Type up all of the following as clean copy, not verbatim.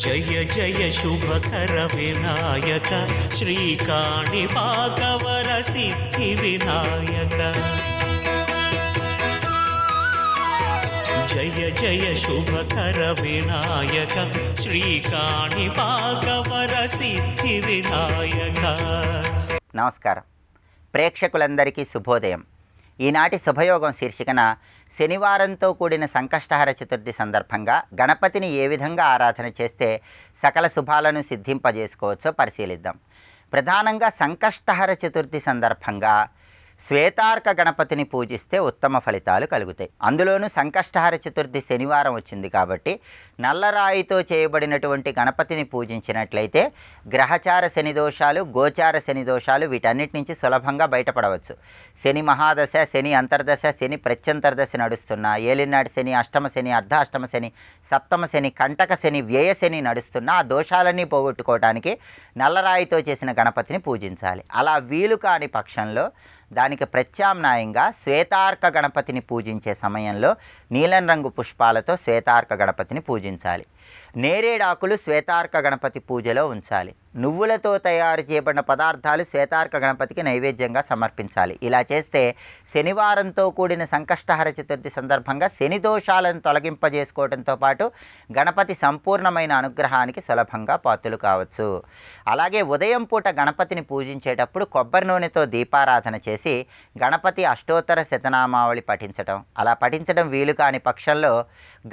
జయ జయ శుభకర వినాయక శ్రీకాణిపాకవర సిద్ధి వినాయక జయ జయ శుభకర వినాయక శ్రీకాణిపాకవర సిద్ధి వినాయక. నమస్కారం ప్రేక్షకులందరికీ శుభోదయం. ఈనాటి శుభయోగం శీర్షికన శనివారంతో కూడిన సంకష్టహర చతుర్థి సందర్భంగా గణపతిని ఏ విధంగా ఆరాధన చేస్తే సకల శుభాలను సిద్ధింపజేసుకోవచ్చో పరిశీలిద్దాం. ప్రధానంగా సంకష్టహర చతుర్థి సందర్భంగా శ్వేతార్క గణపతిని పూజిస్తే ఉత్తమ ఫలితాలు కలుగుతాయి. అందులోనూ సంకష్టహర చతుర్థి శనివారం వచ్చింది కాబట్టి నల్లరాయితో చేయబడినటువంటి గణపతిని పూజించినట్లయితే గ్రహచార శని దోషాలు, గోచార శని దోషాలు వీటన్నిటి నుంచి సులభంగా బయటపడవచ్చు. శని మహాదశ, శని అంతర్దశ, శని ప్రత్యంతర్దశ నడుస్తున్న, ఏలినాటి శని, అష్టమ శని, అర్ధాష్టమ శని, సప్తమ శని, కంటక శని, వ్యయ శని నడుస్తున్న ఆ దోషాలన్నీ పోగొట్టుకోవడానికి నల్లరాయితో చేసిన గణపతిని పూజించాలి. అలా వీలు కాని పక్షంలో దానికి ప్రత్యామ్నాయంగా శ్వేతార్క గణపతిని పూజించే సమయంలో నీలం రంగు పుష్పాలతో శ్వేతార్క గణపతిని పూజించాలి. నేరేడాకులు శ్వేతార్క గణపతి పూజలో ఉంచాలి. నువ్వులతో తయారు చేయబడిన పదార్థాలు శ్వేతార్క గణపతికి నైవేద్యంగా సమర్పించాలి. ఇలా చేస్తే శనివారంతో కూడిన సంకష్టహర చతుర్థి సందర్భంగా శని దోషాలను తొలగింపజేసుకోవడంతో పాటు గణపతి సంపూర్ణమైన అనుగ్రహానికి సులభంగా పాత్రలు కావచ్చు. అలాగే ఉదయం పూట గణపతిని పూజించేటప్పుడు కొబ్బరి నూనెతో దీపారాధన చేసి గణపతి అష్టోత్తర శతనామావళి పఠించటం, అలా పఠించడం వీలు కాని పక్షంలో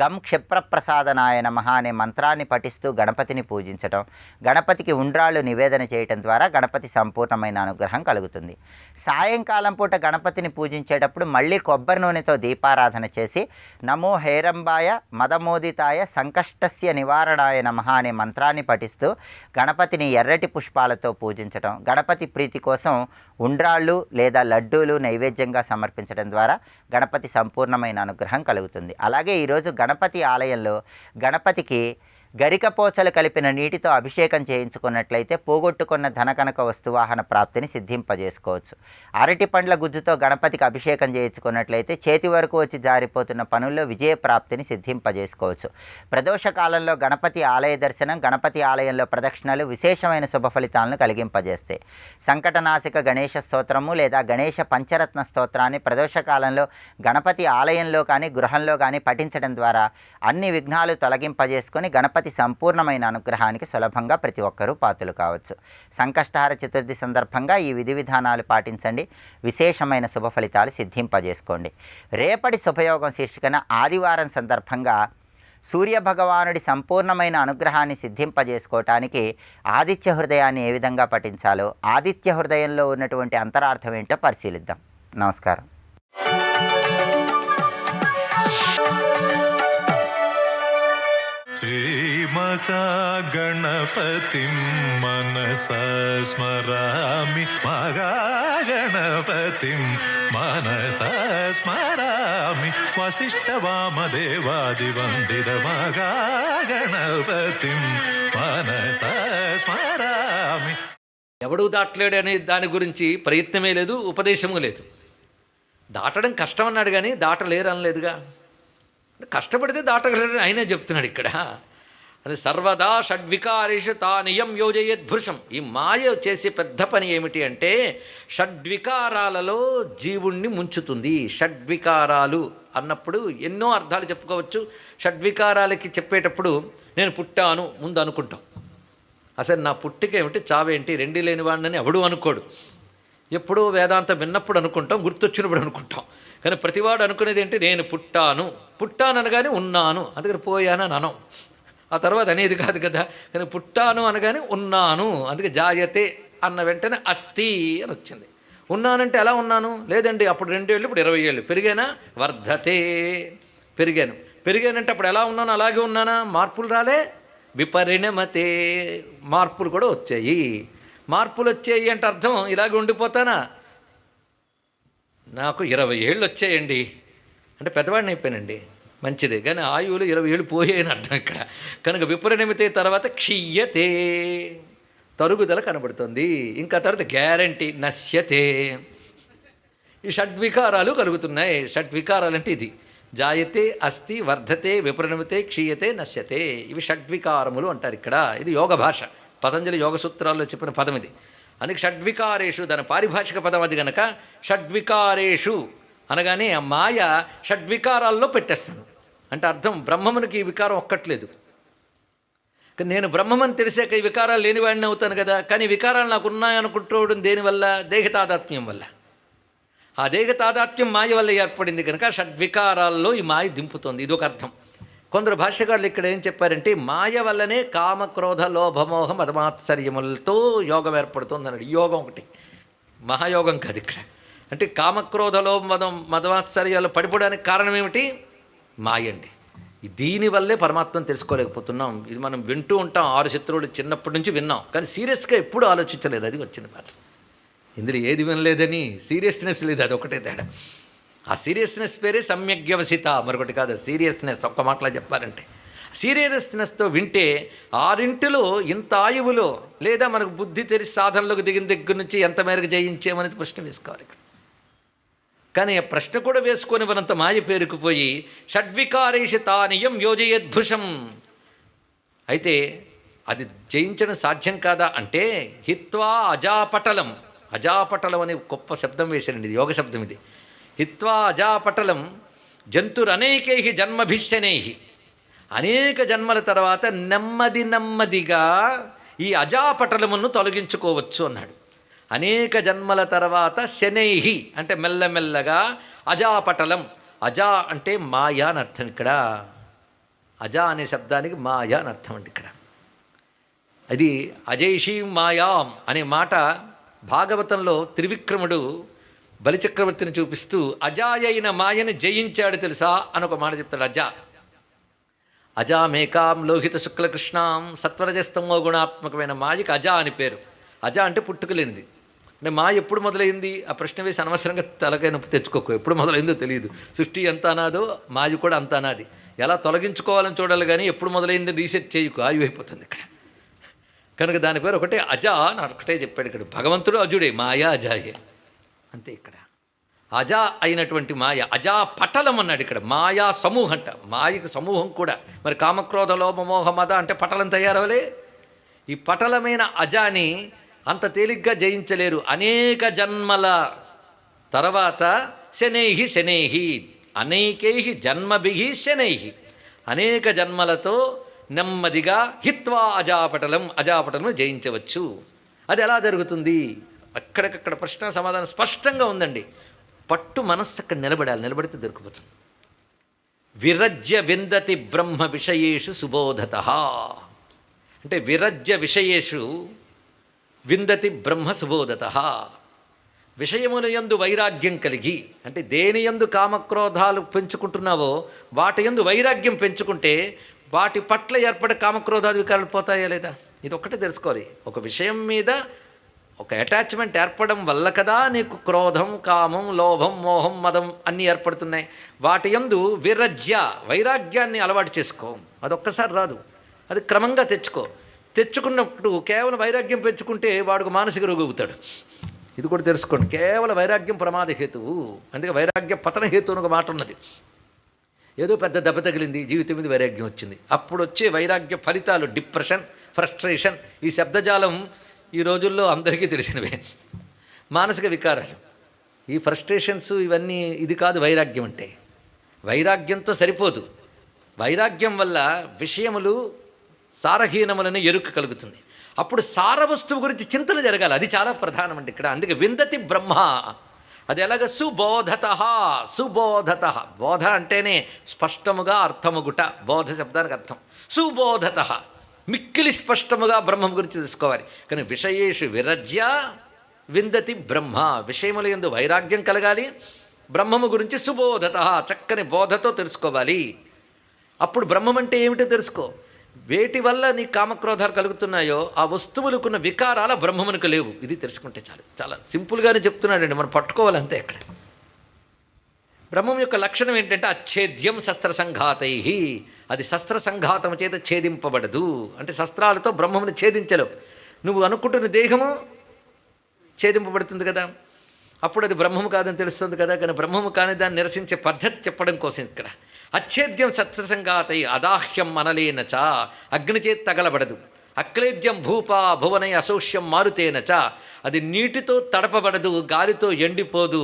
గం క్షిప్రప్రసాదనాయ నమః అనే మంత్రాన్ని పఠిస్తూ గణపతిని పూజించటం, గణపతికి ఉండ్రాళ్ళు నివేదన చేయటం ద్వారా గణపతి సంపూర్ణమైన అనుగ్రహం కలుగుతుంది. సాయంకాలం పూట గణపతిని పూజించేటప్పుడు మళ్ళీ కొబ్బరి నూనెతో దీపారాధన చేసి నమో హేరంబాయ మదమోదితాయ సంకష్టస్య నివారణాయ నమః అనే మంత్రాన్ని పఠిస్తూ గణపతిని ఎర్రటి పుష్పాలతో పూజించటం, గణపతి ప్రీతి కోసం ఉండ్రాళ్ళు లేదా లడ్డూలు నైవేద్యంగా సమర్పించడం ద్వారా గణపతి సంపూర్ణమైన అనుగ్రహం కలుగుతుంది. అలాగే ఈరోజు గణపతి ఆలయంలో గణపతికి గరికపోచలు కలిపిన నీటితో అభిషేకం చేయించుకున్నట్లయితే పోగొట్టుకున్న ధనకనక వస్తువాహన ప్రాప్తిని సిద్ధింపజేసుకోవచ్చు. అరటి పండ్ల గుజ్జుతో గణపతికి అభిషేకం చేయించుకున్నట్లయితే చేతి వరకు వచ్చి జారిపోతున్న పనుల్లో విజయ ప్రాప్తిని సిద్ధింపజేసుకోవచ్చు. ప్రదోష కాలంలో గణపతి ఆలయ దర్శనం, గణపతి ఆలయంలో ప్రదక్షిణలు విశేషమైన శుభ ఫలితాలను కలిగింపజేస్తాయి. సంకటనాశక గణేష స్తోత్రము లేదా గణేష పంచరత్న స్తోత్రాన్ని ప్రదోష కాలంలో గణపతి ఆలయంలో కానీ గృహంలో కానీ పఠించడం ద్వారా అన్ని విఘ్నాలు తొలగింపజేసుకొని గణపతి సంపూర్ణమైన అనుగ్రహానికి సులభంగా ప్రతి ఒక్కరూ పాత్రలు కావచ్చు. సంకష్టహర చతుర్థి సందర్భంగా ఈ విధి విధానాలు పాటించండి, విశేషమైన శుభ ఫలితాలు సిద్ధింపజేసుకోండి. రేపటి శుభయోగం శీర్షికన ఆదివారం సందర్భంగా సూర్యభగవానుడి సంపూర్ణమైన అనుగ్రహాన్ని సిద్ధింపజేసుకోవటానికి ఆదిత్య హృదయాన్ని ఏ విధంగా పఠించాలో, ఆదిత్య హృదయంలో ఉన్నటువంటి అంతరార్థం ఏంటో పరిశీలిద్దాం. నమస్కారం. గణపతిం మనసా స్మరామి, మహాగణపతిం మనసా స్మరామి, వసిష్ఠవామదేవాదివందిత మహాగణపతిం మనసా స్మరామి. ఎవడు దాటలేడు అనే దాని గురించి ప్రయత్నమే లేదు, ఉపదేశము లేదు. దాటడం కష్టం అన్నాడు కానీ దాటలేరు అనలేదుగా. కష్టపడితే దాటగలరు ఆయనే చెప్తున్నాడు ఇక్కడ. అది సర్వదా షడ్వికారేషు తానియం యోజయేద్భృశం. ఈ మాయ చేసే పెద్ద పని ఏమిటి అంటే షడ్వికారాలలో జీవుణ్ణి ముంచుతుంది. షడ్వికారాలు అన్నప్పుడు ఎన్నో అర్థాలు చెప్పుకోవచ్చు. షడ్వికారాలకి చెప్పేటప్పుడు నేను పుట్టాను ముందు అనుకుంటాం. అసలు నా పుట్టిక ఏమిటి, చావేంటి, రెండి లేని వాడిని ఎవడూ అనుకోడు. ఎప్పుడూ వేదాంతం విన్నప్పుడు అనుకుంటాం, గుర్తొచ్చినప్పుడు అనుకుంటాం. కానీ ప్రతివాడు అనుకునేది ఏంటి, నేను పుట్టాను అనగానే ఉన్నాను, అందుకని పోయాను అని అనం. ఆ తర్వాత అనేది కాదు కదా. కానీ పుట్టాను అనగానే ఉన్నాను, అందుకే జాయతే అన్న వెంటనే అస్థి అని వచ్చింది. ఉన్నానంటే ఎలా ఉన్నాను, లేదండి అప్పుడు 2 ఏళ్ళు ఇప్పుడు 20 ఏళ్ళు పెరిగానా, వర్ధతే పెరిగానంటే అప్పుడు ఎలా ఉన్నాను అలాగే ఉన్నానా, మార్పులు రాలే. విపరిణమతే మార్పులు కూడా వచ్చాయి. మార్పులు వచ్చాయి అంటే అర్థం ఇలాగే ఉండిపోతానా. నాకు 20 ఏళ్ళు వచ్చాయండి అంటే పెద్దవాడిని అయిపోయానండి, మంచిదే. కానీ ఆయువులు 20 ఏళ్ళు పోయాయని అర్థం ఇక్కడ. కనుక విపరిణమితే తర్వాత క్షీయతే, తరుగుదల కనబడుతుంది. ఇంకా తర్వాత గ్యారంటీ నశ్యతే. ఈ షడ్వికారాలు కలుగుతున్నాయి. షడ్వికారాలు అంటే ఇది జాయతే, అస్తి, వర్ధతే, విపరిణమితే, క్షీయతే, నశ్యతే. ఇవి షడ్వికారములు అంటారు ఇక్కడ. ఇది యోగ భాష. పతంజలి యోగ సూత్రాల్లో చెప్పిన పదం ఇది. అందుకే షడ్వికారేషు, దాని పారిభాషిక పదం అది గనక. షడ్వికారేషు అనగానే ఆ మాయ షడ్వికారాల్లో పెట్టేస్తాను అంటే అర్థం, బ్రహ్మమునికి ఈ వికారం ఒక్కట్లేదు. నేను బ్రహ్మమని తెలిసాక ఈ వికారాలు లేనివాడిని అవుతాను కదా. కానీ వికారాలు నాకు ఉన్నాయనుకుంటూ దేనివల్ల? దేహ తాదాత్మ్యం వల్ల. ఆ దేహ తాదాత్మ్యం మాయ వల్ల ఏర్పడింది కనుక షడ్వికారాల్లో ఈ మాయ దింపుతోంది. ఇదొక అర్థం. కొందరు భాష్యకారులు ఇక్కడ ఏం చెప్పారంటే మాయ వల్లనే కామక్రోధ లోభమోహ మదమాత్సర్యములతో యోగం ఏర్పడుతుంది అన్నాడు. ఈ యోగం ఒకటి మహాయోగం కాదు ఇక్కడ. అంటే కామక్రోధలో మదమాత్సర్యాలు పడిపోవడానికి కారణం ఏమిటి? మాయ అండి. దీనివల్లే పరమాత్మను తెలుసుకోలేకపోతున్నాం. ఇది మనం వింటూ ఉంటాం, 6 శత్రువులు చిన్నప్పటి నుంచి విన్నాం, కానీ సీరియస్గా ఎప్పుడూ ఆలోచించలేదు. అది వచ్చింది బాధ. ఇందులో ఏది వినలేదని సీరియస్నెస్ లేదు, అది ఒకటే తేడా. ఆ సీరియస్నెస్ పేరే సమ్యగ్యవసిత, మరొకటి కాదు. సీరియస్నెస్ ఒక్క మాటలో చెప్పాలంటే సీరియస్నెస్తో వింటే 6 ఇంత ఆయువులో లేదా మనకు బుద్ధి తెరిచి సాధనలోకి దిగిన దగ్గర నుంచి ఎంత మేరకు జయించేమనేది ప్రశ్న వేసుకోవాలి ఇక్కడ. కానీ ఆ ప్రశ్న కూడా వేసుకొని మనంత మాయ పేరుకుపోయి షడ్వికారేషు తానియం యోజయద్భుషం. అయితే అది జయించడం సాధ్యం కాదా అంటే హిత్వా అజాపటలం. అజాపటలం అనే గొప్ప శబ్దం వేశారండి, ఇది యోగ శబ్దం ఇది. హిత్వా అజాపటలం జంతురనేకై జన్మభిష్యనై. అనేక జన్మల తర్వాత నెమ్మదిగా ఈ అజాపటలమును తొలగించుకోవచ్చు అన్నాడు. అనేక జన్మల తర్వాత శనైహి అంటే మెల్లమెల్లగా అజాపటలం. అజా అంటే మాయా అని అర్థం ఇక్కడ. అజా అనే శబ్దానికి మాయా అని అర్థం అండి ఇక్కడ. అది అజైషీం మాయాం అనే మాట భాగవతంలో త్రివిక్రముడు బలిచక్రవర్తిని చూపిస్తూ అజాయైన మాయని జయించాడు తెలుసా అని ఒక మాట చెప్తాడు. అజామేకాం లోహిత శుక్లకృష్ణాం సత్వరజస్తమో గుణాత్మకమైన మాయకి అజా అని పేరు. అజా అంటే పుట్టుకలేనిది. అంటే మాయ ఎప్పుడు మొదలైంది? ఆ ప్రశ్న వేసి అనవసరంగా తలకాయ నొప్పి తెచ్చుకోకు. ఎప్పుడు మొదలైందో తెలియదు. సృష్టి ఎంత అనాదో మాయ కూడా అంత అనాది. ఎలా తొలగించుకోవాలని చూడాలి కానీ ఎప్పుడు మొదలైంది రీసెర్చ్ చేయకు, ఆయువు అయిపోతుంది ఇక్కడ. కనుక దాని పేరు ఒకటే అజా అని ఒకటే చెప్పాడు ఇక్కడ. భగవంతుడు అజుడే, మాయా అజాయే అంతే ఇక్కడ. అజా అయినటువంటి మాయ అజా పటలం అన్నాడు ఇక్కడ. మాయా సమూహం అంట, మాయకు సమూహం కూడా. మరి కామక్రోధ లోభమోహ మద అంటే పటలం తయారవలే. ఈ పటలమైన అజాని అంత తేలిగ్గా జయించలేరు. అనేక జన్మల తర్వాత శనైహి అనేకై జన్మభి శనై, అనేక జన్మలతో నెమ్మదిగా హిత్వా అజాపటలం జయించవచ్చు. అది ఎలా జరుగుతుంది? అక్కడికక్కడ ప్రశ్న సమాధానం స్పష్టంగా ఉందండి. పట్టు మనస్సు అక్కడ నిలబడాలి, నిలబడితే దొరికిపోతుంది. విరజ్య విందతి బ్రహ్మ విషయేషు సుబోధత అంటే విరజ్య విషయేషు విందతి బ్రహ్మ సుబోధత. విషయముల యందు వైరాగ్యం కలిగి అంటే దేని యందు కామక్రోధాలు పెంచుకుంటున్నావో వాటి యందు వైరాగ్యం పెంచుకుంటే వాటి పట్ల ఏర్పడే కామక్రోధాది వికారాలు పోతాయా లేదా? ఇది ఒక్కటే తెలుసుకోవాలి. ఒక విషయం మీద ఒక అటాచ్మెంట్ ఏర్పడడం వల్ల కదా నీకు క్రోధం, కామం, లోభం, మోహం, మదం అన్నీ ఏర్పడుతున్నాయి. వాటి యందు విరజ్య వైరాగ్యాన్ని అలవాటు చేసుకో. అదొక్కసారి రాదు, అది క్రమంగా తెచ్చుకున్నప్పుడు కేవలం వైరాగ్యం పెంచుకుంటే వాడికి మానసిక రోగి అవుతాడు. ఇది కూడా తెలుసుకోండి. కేవలం వైరాగ్యం ప్రమాద హేతువు. అందుకే వైరాగ్య పతన హేతు అని ఒక మాట ఉన్నది. ఏదో పెద్ద దెబ్బ తగిలింది, జీవితం మీద వైరాగ్యం వచ్చింది. అప్పుడు వచ్చే వైరాగ్య ఫలితాలు డిప్రెషన్, ఫ్రస్ట్రేషన్. ఈ శబ్దజాలం ఈ రోజుల్లో అందరికీ తెలిసినవే. మానసిక వికారాలు, ఈ ఫ్రస్ట్రేషన్స్, ఇవన్నీ ఇది కాదు వైరాగ్యం అంటే. వైరాగ్యంతో సరిపోదు. వైరాగ్యం వల్ల విషయములు సారహీనములని ఎరుక కలుగుతుంది. అప్పుడు సార వస్తువు గురించి చింతన జరగాలి. అది చాలా ప్రధానం అండి ఇక్కడ. అందుకే విందతి బ్రహ్మ. అది ఎలాగ సుబోధత. బోధ అంటేనే స్పష్టముగా అర్థముగుట. బోధ శబ్దానికి అర్థం సుబోధత. మిక్కిలి స్పష్టముగా బ్రహ్మం గురించి తెలుసుకోవాలి. కానీ విషయేషు విరజ్య విందతి బ్రహ్మ. విషయముల యందు వైరాగ్యం కలగాలి. బ్రహ్మము గురించి సుబోధత, చక్కని బోధతో తెలుసుకోవాలి. అప్పుడు బ్రహ్మం అంటే ఏమిటో తెలుసుకో. వేటి వల్ల నీ కామక్రోధాలు కలుగుతున్నాయో ఆ వస్తువులకున్న వికారాల బ్రహ్మమునకు లేవు. ఇది తెలుసుకుంటే చాలు. చాలా సింపుల్గానే చెప్తున్నాడండి, మనం పట్టుకోవాలంతే. ఇక్కడ బ్రహ్మం యొక్క లక్షణం ఏంటంటే అచ్ఛేద్యం శస్త్రసంఘాతై. అది శస్త్రసంఘాతము చేత ఛేదింపబడదు. అంటే శస్త్రాలతో బ్రహ్మమును ఛేదించలేవు. నువ్వు అనుకుంటున్న దేహము ఛేదింపబడుతుంది కదా. అప్పుడు అది బ్రహ్మము కాదని తెలుస్తుంది కదా. కానీ బ్రహ్మము కాని దాన్ని నిరసించే పద్ధతి చెప్పడం కోసం ఇక్కడ అచ్ఛేద్యం సత్సంగాతై అదాహ్యం అనలేనచ అగ్నిచేత్ తగలబడదు. అక్లేద్యం భూపా భువనై అసౌష్యం మారుతేనచ అది నీటితో తడపబడదు, గాలితో ఎండిపోదు.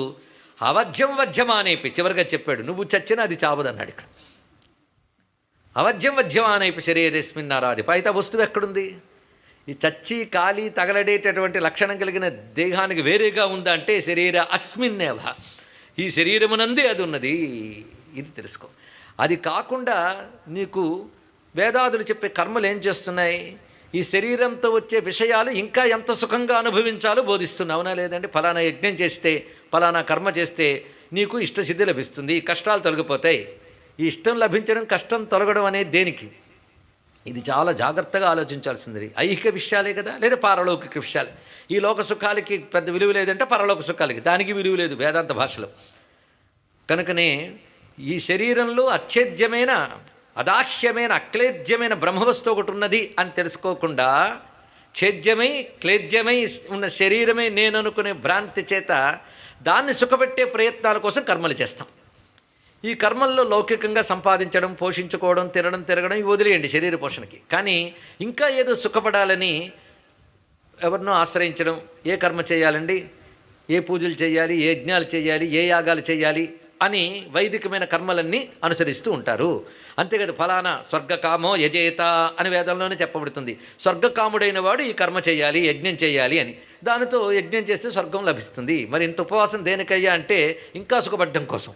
అవధ్యం వధ్యమానేపి చివరిగా చెప్పాడు, నువ్వు చచ్చినా అది చావదన్నాడు ఇక్కడ. అవధ్యం వధ్యమానేపి శరీరేస్మిన్నారాధిప. అయితే ఆ వస్తువు ఎక్కడుంది? ఈ చచ్చి కాలి తగలడేటటువంటి లక్షణం కలిగిన దేహానికి వేరేగా ఉందా అంటే శరీర అస్మిన్నేవ, ఈ శరీరమునందే అది ఉన్నది. ఇది తెలుసుకో. అది కాకుండా నీకు వేదాదులు చెప్పే కర్మలు ఏం చేస్తున్నాయి? ఈ శరీరంతో వచ్చే విషయాలు ఇంకా ఎంత సుఖంగా అనుభవించాలో బోధిస్తున్నావు. అవునా లేదండి? ఫలానా యజ్ఞం చేస్తే, ఫలానా కర్మ చేస్తే నీకు ఇష్టసిద్ధి లభిస్తుంది, కష్టాలు తొలగిపోతాయి. ఈ ఇష్టం లభించడం, కష్టం తొలగడం అనేది దేనికి? ఇది చాలా జాగ్రత్తగా ఆలోచించాల్సింది. ఐహిక విషయాలే కదా, లేదా పారలౌకిక విషయాలు. ఈ లోక సుఖాలకి పెద్ద విలువ లేదంటే పరలోక సుఖాలకి దానికి విలువ లేదు వేదాంత భాషలో. కనుకనే ఈ శరీరంలో అచ్ఛేద్యమైన అదాహ్యమైన అక్లేద్యమైన బ్రహ్మవస్తు ఒకటి ఉన్నది అని తెలుసుకోకుండా ఛేద్యమై క్లేద్యమై ఉన్న శరీరమే నేను అనుకునే భ్రాంతి చేత దాన్ని సుఖపెట్టే ప్రయత్నాల కోసం కర్మలు చేస్తాం. ఈ కర్మల్లో లౌకికంగా సంపాదించడం, పోషించుకోవడం, తినడం, తిరగడం ఇవి వదిలేయండి శరీర పోషణకి. కానీ ఇంకా ఏదో సుఖపడాలని ఎవరినో ఆశ్రయించడం, ఏ కర్మ చేయాలండి, ఏ పూజలు చేయాలి, ఏ యజ్ఞాలు చేయాలి, ఏ యాగాలు చేయాలి అని వైదికమైన కర్మలన్నీ అనుసరిస్తూ ఉంటారు. అంతేకాదు ఫలానా స్వర్గకామో యజేత అని వేదంలోనే చెప్పబడుతుంది. స్వర్గకాముడైన వాడు ఈ కర్మ చేయాలి, యజ్ఞం చేయాలి అని. దానితో యజ్ఞం చేస్తే స్వర్గం లభిస్తుంది. మరి ఇంత ఉపవాసం దేనికయ్యా అంటే ఇంకా సుఖపడ్డం కోసం.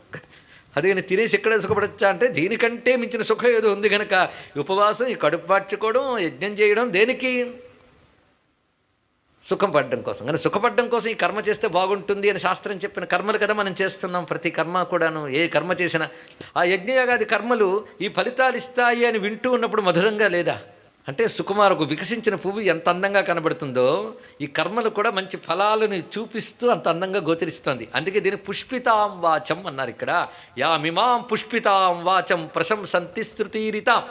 అదే తినేసి ఎక్కడ సుఖపడచ్చా అంటే దీనికంటే మించిన సుఖం ఏదో ఉంది కనుక ఉపవాసం, ఈ కడుపు పార్చుకోవడం, యజ్ఞం చేయడం దేనికి? సుఖం పడడం కోసం. కానీ సుఖపడడం కోసం ఈ కర్మ చేస్తే బాగుంటుంది అని శాస్త్రం చెప్పిన కర్మలు కదా మనం చేస్తున్నాం. ప్రతి కర్మ కూడాను, ఏ కర్మ చేసినా ఆ యజ్ఞయాగాది కర్మలు ఈ ఫలితాలు ఇస్తాయి అని వింటూ ఉన్నప్పుడు మధురంగా లేదా? అంటే సుకుమారకు వికసించిన పువ్వు ఎంత అందంగా కనబడుతుందో ఈ కర్మలు కూడా మంచి ఫలాలను చూపిస్తూ అంత అందంగా గోచరిస్తుంది. అందుకే దీన్ని పుష్పితాం వాచం అన్నారు ఇక్కడ. యామిమాం పుష్పితాం వాచం ప్రశంసంతి స్తృతీరితాం.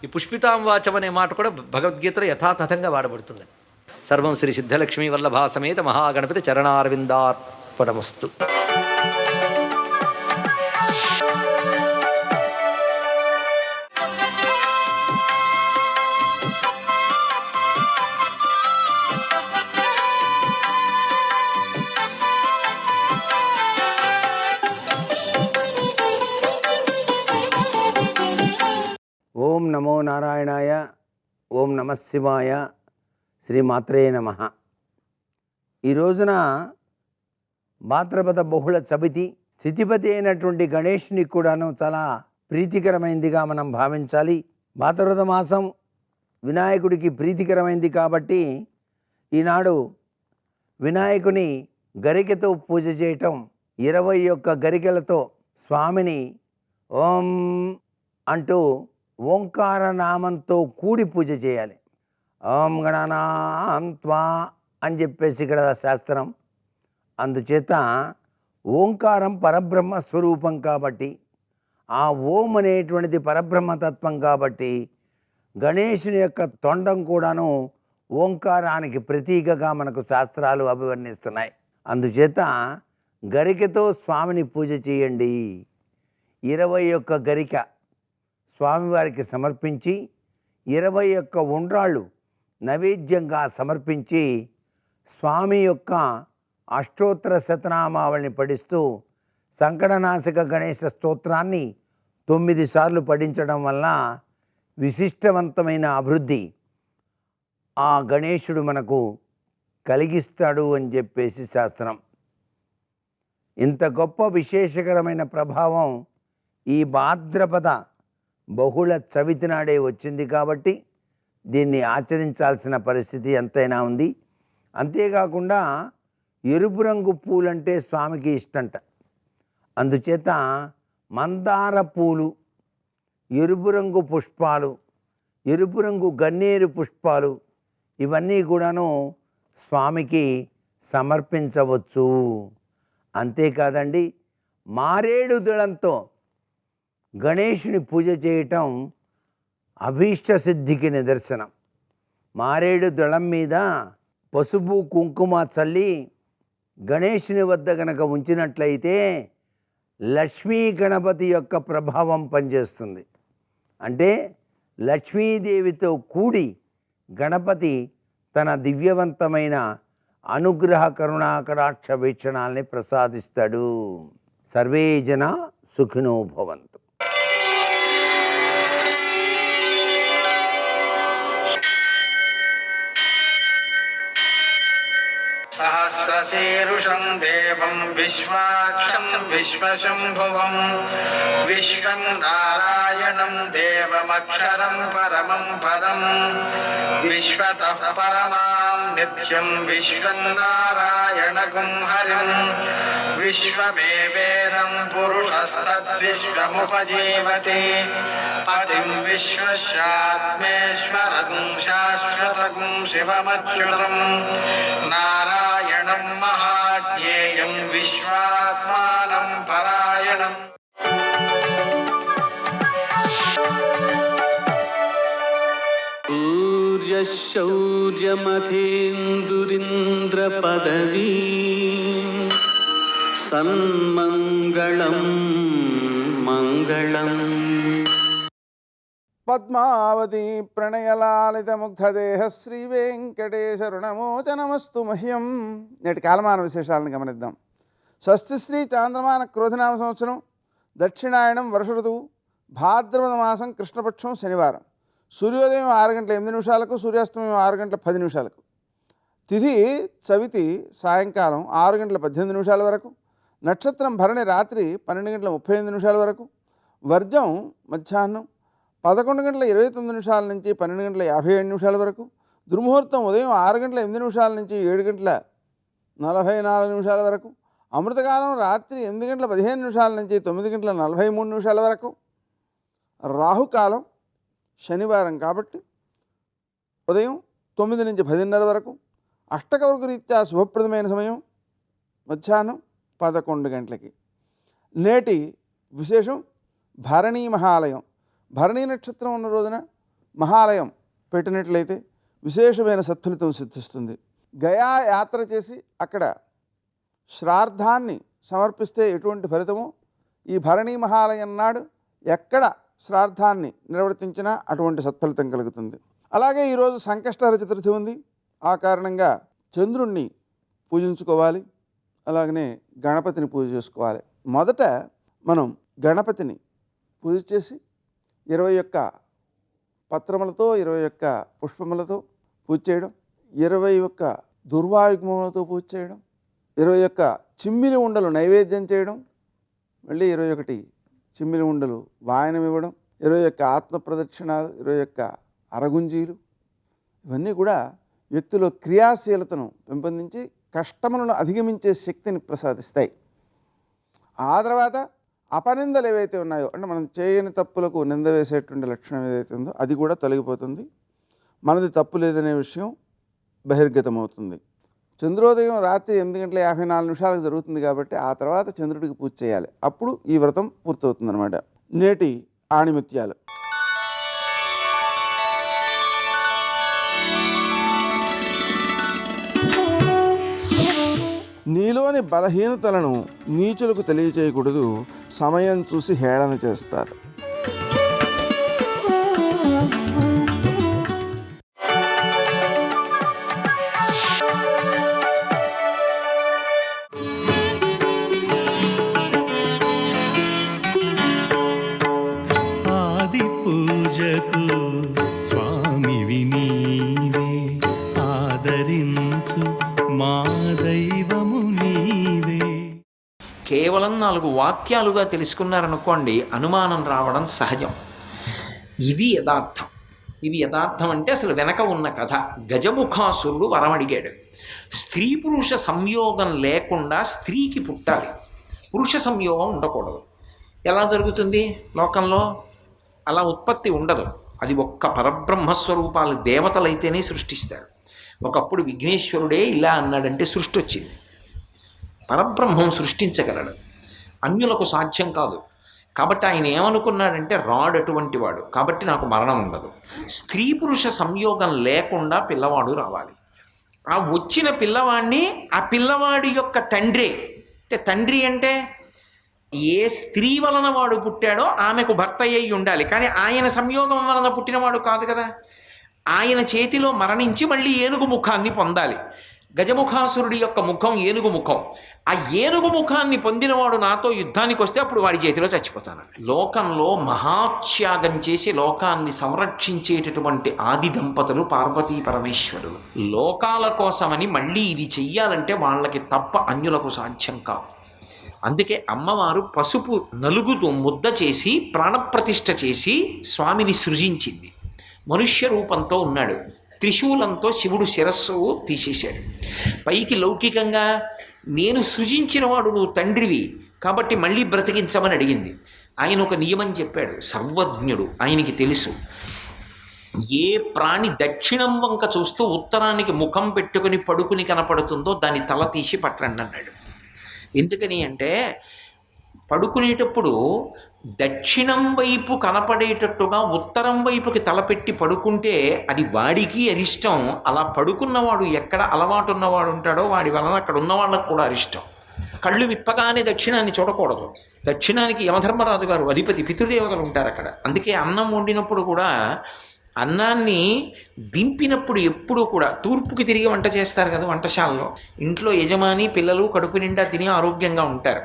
ఈ పుష్పితాం వాచం అనే మాట కూడా భగవద్గీతలో యథాతథంగా వాడబడుతుంది. సర్వం శ్రీ సిద్ధలక్ష్మీ వల్లభా సమేత మహాగణపతి చరణారవిందార్పణమస్తు. ఓం నమో నారాయణాయ. ఓం నమః శివాయ. శ్రీమాత్రే నమః. ఈ రోజున భాద్రపద బహుళ చవితి, స్థితిపతి అయినటువంటి గణేష్ని కూడాను చాలా ప్రీతికరమైందిగా మనం భావించాలి. భాద్రపద మాసం వినాయకుడికి ప్రీతికరమైంది కాబట్టి ఈనాడు వినాయకుని గరికెతో పూజ చేయటం, 21 గరికెలతో స్వామిని ఓం అంటూ ఓంకార నామంతో కూడి పూజ చేయాలి. ఓం గణానాం త్వా అని చెప్పేసి ఇక్కడ శాస్త్రం. అందుచేత ఓంకారం పరబ్రహ్మ స్వరూపం కాబట్టి, ఆ ఓం అనేటువంటిది పరబ్రహ్మతత్వం కాబట్టి గణేశుని యొక్క తొండం కూడాను ఓంకారానికి ప్రతీకగా మనకు శాస్త్రాలు అభివర్ణిస్తున్నాయి. అందుచేత గరికతో స్వామిని పూజ చేయండి. 21 గరిక స్వామివారికి సమర్పించి 21 ఉండ్రాళ్ళు నైవేద్యంగా సమర్పించి స్వామి యొక్క అష్టోత్తర శతనామావళిని పఠిస్తూ సంకటనాశక గణేశ స్తోత్రాన్ని 9 సార్లు పఠించడం వల్ల విశిష్టవంతమైన అభివృద్ధి ఆ గణేశుడు మనకు కలిగిస్తాడు అని చెప్పేసి శాస్త్రం. ఇంత గొప్ప విశేషకరమైన ప్రభావం ఈ భాద్రపద బహుళ చవితి నాడే వచ్చింది కాబట్టి దీన్ని ఆచరించాల్సిన పరిస్థితి ఎంతైనా ఉంది. అంతేకాకుండా ఎరుపు రంగు పూలంటే స్వామికి ఇష్టంట. అందుచేత మందార పూలు, ఎరుపు రంగు పుష్పాలు, ఎరుపు రంగు గన్నేరు పుష్పాలు ఇవన్నీ కూడాను స్వామికి సమర్పించవచ్చు. అంతేకాదండి, మారేడు దళంతో గణేశుని పూజ చేయటం అభీష్ట సిద్ధికి నిదర్శనం. మారేడు దళం మీద పసుపు కుంకుమ చల్లి గణేషుని వద్ద గనక ఉంచినట్లయితే లక్ష్మీ గణపతి యొక్క ప్రభావం పనిచేస్తుంది. అంటే లక్ష్మీదేవితో కూడి గణపతి తన దివ్యవంతమైన అనుగ్రహ కరుణాకటాక్ష వీక్షణాల్ని ప్రసాదిస్తాడు. సర్వే జనా సుఖినో భవంతు. సహస్రశీరుషం దేవం విశ్వాక్షం విశ్వశంభువం విశ్వం నారాయణం దేవమక్షరం పరమం పదం విశ్వతః పరమాం నిత్యం విశ్వం నారాయణగుం హరిం విశ్వమేవేదం పురుషస్తద్విశ్వముపజీవతి పతిం విశ్వస్యాత్మేశ్వరం శాశ్వతం శివమచ్యుతం నారాయణం మహాజ్ఞేయం విశ్వాత్మానం పరాయణం. సూర్యశౌర్యమథేందురింద్రపదవీ సన్మంగళం మంగళం. పద్మావతి ప్రణయలాలితముగ్ధదేహ శ్రీ వెంకటేశరుణమోచనమస్తు మహ్యం. నేటి కాలమాన విశేషాలను గమనిద్దాం. స్వస్తి శ్రీ చాంద్రమాన క్రోధనామ సంవత్సరం, దక్షిణాయనం, వర్ష ఋతువు, భాద్రపద మాసం, కృష్ణపక్షం, శనివారం. సూర్యోదయం 6:08, సూర్యాస్తమయం 6:10. తిథి చవితి సాయంకాలం 6:18 వరకు. నక్షత్రం భరణి రాత్రి 12:35 వరకు. వర్జం మధ్యాహ్నం 11:29 నుంచి 12:57 వరకు. దుర్ముహూర్తం ఉదయం 6:08 నుంచి 7:44 వరకు. అమృతకాలం రాత్రి 8:15 నుంచి 9:43 వరకు. రాహుకాలం శనివారం కాబట్టి ఉదయం 9 నుంచి 10:30 వరకు. అష్టకవర్గ రీత్యా శుభప్రదమైన సమయం మధ్యాహ్నం 11 గంటలకి. నేటి విశేషం భరణీ మహాలయం. భరణీ నక్షత్రం ఉన్న రోజున మహాలయం పెట్టినట్లయితే విశేషమైన సత్ఫలితం సిద్ధిస్తుంది. గయా యాత్ర చేసి అక్కడ శ్రార్థాన్ని సమర్పిస్తే ఎటువంటి ఫలితమో ఈ భరణీ మహాలయం నాడు ఎక్కడ శ్రార్థాన్ని నిర్వర్తించినా అటువంటి సత్ఫలితం కలుగుతుంది. అలాగే ఈరోజు సంకష్టహర చతుర్థి ఉంది. ఆ కారణంగా చంద్రుణ్ణి పూజించుకోవాలి. అలాగనే గణపతిని పూజ చేసుకోవాలి. మొదట మనం గణపతిని పూజ చేసి 21 పత్రములతో 21 పుష్పములతో పూజ చేయడం, 21 దుర్వాయుగ్మములతో పూజ చేయడం, 21 చిమ్మిలి ఉండలు నైవేద్యం చేయడం, మళ్ళీ 21 చిమ్మిలి ఉండలు వాయనం ఇవ్వడం, 21 ఆత్మ ప్రదక్షిణాలు, 21 అరగుంజీలు, ఇవన్నీ కూడా వ్యక్తిలో క్రియాశీలతను పెంపొందించి కష్టములను అధిగమించే శక్తిని ప్రసాదిస్తాయి. ఆ తర్వాత అపనిందలు ఏవైతే ఉన్నాయో, అంటే మనం చేయని తప్పులకు నింద వేసేటువంటి లక్షణం ఏదైతే ఉందో అది కూడా తొలగిపోతుంది. మనది తప్పు లేదనే విషయం బహిర్గతమవుతుంది. చంద్రోదయం రాత్రి 8:54 జరుగుతుంది కాబట్టి ఆ తర్వాత చంద్రుడికి పూజ చేయాలి. అప్పుడు ఈ వ్రతం పూర్తవుతుంది అన్నమాట. నేటి ఆణిముత్యాలు. నీలోని బలహీనతలను నీచులకు తెలియచేయకూడదు. సమయం చూసి హేళన చేస్తారు. ఆది పూజకు స్వామివి నీవే, ఆదరించు మా దైవము నీవే. కేవలం 4 వాక్యాలుగా తెలుసుకున్నారనుకోండి, అనుమానం రావడం సహజం. ఇది యథార్థం. ఇది యథార్థం అంటే అసలు వెనక ఉన్న కథ. గజముఖాసురుడు వరం అడిగాడు. స్త్రీ పురుష సంయోగం లేకుండా స్త్రీకి పుట్టాలి, పురుష సంయోగం ఉండకూడదు. ఎలా జరుగుతుంది లోకంలో? అలా ఉత్పత్తి ఉండదు. అది ఒక్క పరబ్రహ్మస్వరూపాలు దేవతలైతేనే సృష్టిస్తారు. ఒకప్పుడు విఘ్నేశ్వరుడే ఇలా అన్నాడంటే సృష్టి వచ్చింది. పరబ్రహ్మం సృష్టించగలడు, అన్యులకు సాధ్యం కాదు. కాబట్టి ఆయన ఏమనుకున్నాడంటే రాడు అటువంటి వాడు, కాబట్టి నాకు మరణం ఉండదు. స్త్రీ పురుష సంయోగం లేకుండా పిల్లవాడు రావాలి. ఆ వచ్చిన పిల్లవాడిని ఆ పిల్లవాడి యొక్క తండ్రి, అంటే తండ్రి అంటే ఏ స్త్రీ వలన వాడు పుట్టాడో ఆమెకు భర్త అయి ఉండాలి, కానీ ఆయన సంయోగం వలన పుట్టినవాడు కాదు కదా. ఆయన చేతిలో మరణించి మళ్ళీ ఏనుగు ముఖాన్ని పొందాలి. గజముఖాసురుడి యొక్క ముఖం ఏనుగు ముఖం. ఆ ఏనుగు ముఖాన్ని పొందినవాడు నాతో యుద్ధానికి వస్తే అప్పుడు వాడి చేతిలో చచ్చిపోతాను. లోకంలో మహాత్యాగం చేసి లోకాన్ని సంరక్షించేటటువంటి ఆది దంపతులు పార్వతీ పరమేశ్వరులు. లోకాల కోసమని మళ్ళీ ఇది చెయ్యాలంటే వాళ్ళకి తప్ప అన్యులకు సాధ్యం కాదు. అందుకే అమ్మవారు పసుపు నలుగుతో ముద్ద చేసి ప్రాణప్రతిష్ఠ చేసి స్వామిని సృజించింది. మనుష్య రూపంతో ఉన్నాడు. త్రిశూలంతో శివుడు శిరస్సు తీసేశాడు. పైకి లౌకికంగా నేను సృజించిన వాడు నువ్వు తండ్రివి కాబట్టి మళ్ళీ బ్రతికించమని అడిగింది. ఆయన ఒక నియమం చెప్పాడు, సర్వజ్ఞుడు, ఆయనకి తెలుసు ఏ ప్రాణి దక్షిణం వంక చూస్తూ ఉత్తరానికి ముఖం పెట్టుకుని పడుకుని కనపడుతుందో దాని తల తీసి పట్టండి అన్నాడు. ఎందుకని అంటే పడుకునేటప్పుడు దక్షిణం వైపు కనపడేటట్టుగా ఉత్తరం వైపుకి తలపెట్టి పడుకుంటే అది వాడికి అరిష్టం. అలా పడుకున్నవాడు ఎక్కడ అలవాటు ఉన్నవాడు ఉంటాడో వాడి వలన అక్కడ ఉన్న వాళ్ళకు కూడా అరిష్టం. కళ్ళు విప్పగానే దక్షిణాన్ని చూడకూడదు. దక్షిణానికి యమధర్మరాజు గారు అధిపతి, పితృదేవతలు ఉంటారు అక్కడ. అందుకే అన్నం వండినప్పుడు కూడా అన్నాన్ని దింపినప్పుడు ఎప్పుడూ కూడా తూర్పుకి తిరిగి వంట చేస్తారు కదా వంటశాలలో. ఇంట్లో యజమాని పిల్లలు కడుపు నిండా తిని ఆరోగ్యంగా ఉంటారు.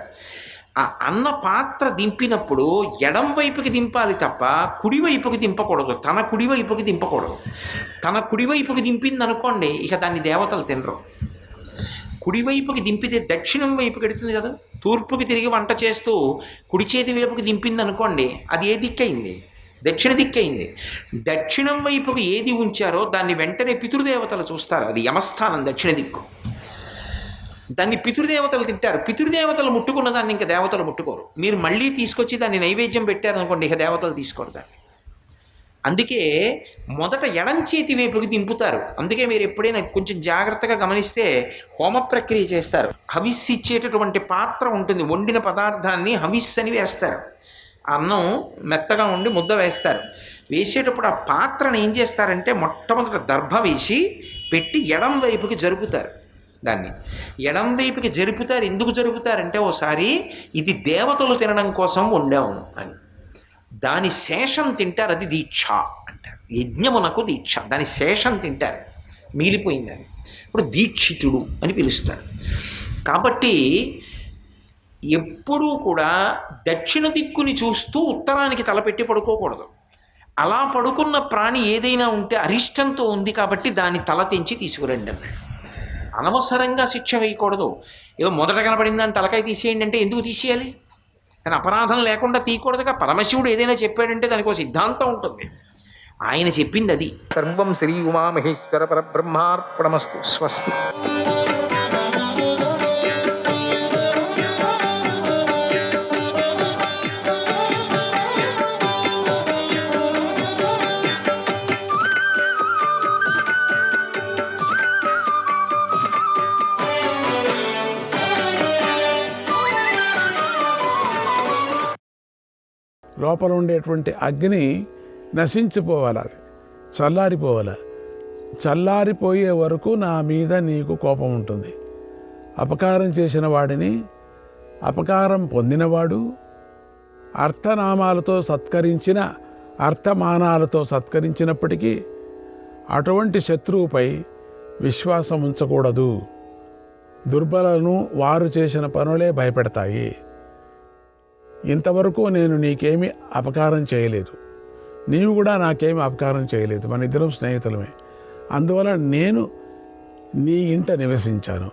ఆ అన్న పాత్ర దింపినప్పుడు ఎడం వైపుకి దింపాలి తప్ప కుడివైపుకి దింపకూడదు. తన కుడివైపుకి దింపకూడదు. తన కుడివైపుకి దింపింది అనుకోండి, ఇక దాన్ని దేవతలు తినరు. కుడివైపుకి దింపితే దక్షిణం వైపుకి ఎడుతుంది కదా. తూర్పుకి తిరిగి వంట చేస్తూ కుడి చేతి వైపుకి దింపింది అనుకోండి, అది ఏ దిక్కయింది? దక్షిణ దిక్కయింది. దక్షిణం వైపుకి ఏది ఉంచారో దాన్ని వెంటనే పితృదేవతలు చూస్తారు. అది యమస్థానం, దక్షిణ దిక్కు. దాన్ని పితృదేవతలు తింటారు. పితృదేవతలు ముట్టుకున్న దాన్ని ఇంకా దేవతలు ముట్టుకోరు. మీరు మళ్ళీ తీసుకొచ్చి దాన్ని నైవేద్యం పెట్టారనుకోండి, ఇక దేవతలు తీసుకోరు దాన్ని. అందుకే మొదట ఎడం చేతి వైపుకి దింపుతారు. అందుకే మీరు ఎప్పుడైనా కొంచెం జాగ్రత్తగా గమనిస్తే హోమ ప్రక్రియ చేస్తారు. హవిస్సు ఇచ్చేటటువంటి పాత్ర ఉంటుంది. వండిన పదార్థాన్ని హవిస్సు అని వేస్తారు. అన్నం మెత్తగా ఉండి ముద్ద వేస్తారు. వేసేటప్పుడు ఆ పాత్రను ఏం చేస్తారంటే మొట్టమొదట దర్భ వేసి పెట్టి ఎడం వైపుకి జరుపుతారు. దాన్ని ఎడం వైపుకి జరుపుతారు. ఎందుకు జరుపుతారంటే ఓసారి ఇది దేవతలు తినడం కోసం వండాము అని. దాని శేషం తింటారు. అది దీక్ష అంటారు. యజ్ఞమునకు దీక్ష. దాని శేషం తింటారు, మిగిలిపోయిందని. ఇప్పుడు దీక్షితుడు అని పిలుస్తారు. కాబట్టి ఎప్పుడూ కూడా దక్షిణ దిక్కుని చూస్తూ ఉత్తరానికి తలపెట్టి పడుకోకూడదు. అలా పడుకున్న ప్రాణి ఏదైనా ఉంటే అరిష్టంతో ఉంది కాబట్టి దాని తల తెంచి తీసుకురండి అన్నాడు. అనవసరంగా శిక్ష వేయకూడదు. ఏదో మొదట కనపడిందని తలకాయ తీసేయండి అంటే ఎందుకు తీసేయాలి? కానీ అపరాధం లేకుండా తీయకూడదుగా. పరమశివుడు ఏదైనా చెప్పాడంటే దానికి ఒక సిద్ధాంతం ఉంటుంది. ఆయన చెప్పింది అది. సర్వం శ్రీ ఉమామహేశ్వర పరబ్రహ్మార్పణమస్తు. స్వస్తి. లోపల ఉండేటువంటి అగ్ని నశించిపోవాలి, అది చల్లారిపోవాలి. చల్లారిపోయే వరకు నా మీద నీకు కోపం ఉంటుంది. అపకారం చేసిన వాడిని, అపకారం పొందినవాడు అర్థనామాలతో సత్కరించిన, అర్థమానాలతో సత్కరించినప్పటికీ అటువంటి శత్రువుపై విశ్వాసం ఉంచకూడదు. దుర్బలను వారు చేసిన పనులే భయపెడతాయి. ఇంతవరకు నేను నీకేమీ అపకారం చేయలేదు, నీవు కూడా నాకేమీ అపకారం చేయలేదు, మన ఇద్దరం స్నేహితులమే. అందువల్ల నేను నీ ఇంట నివసించాను.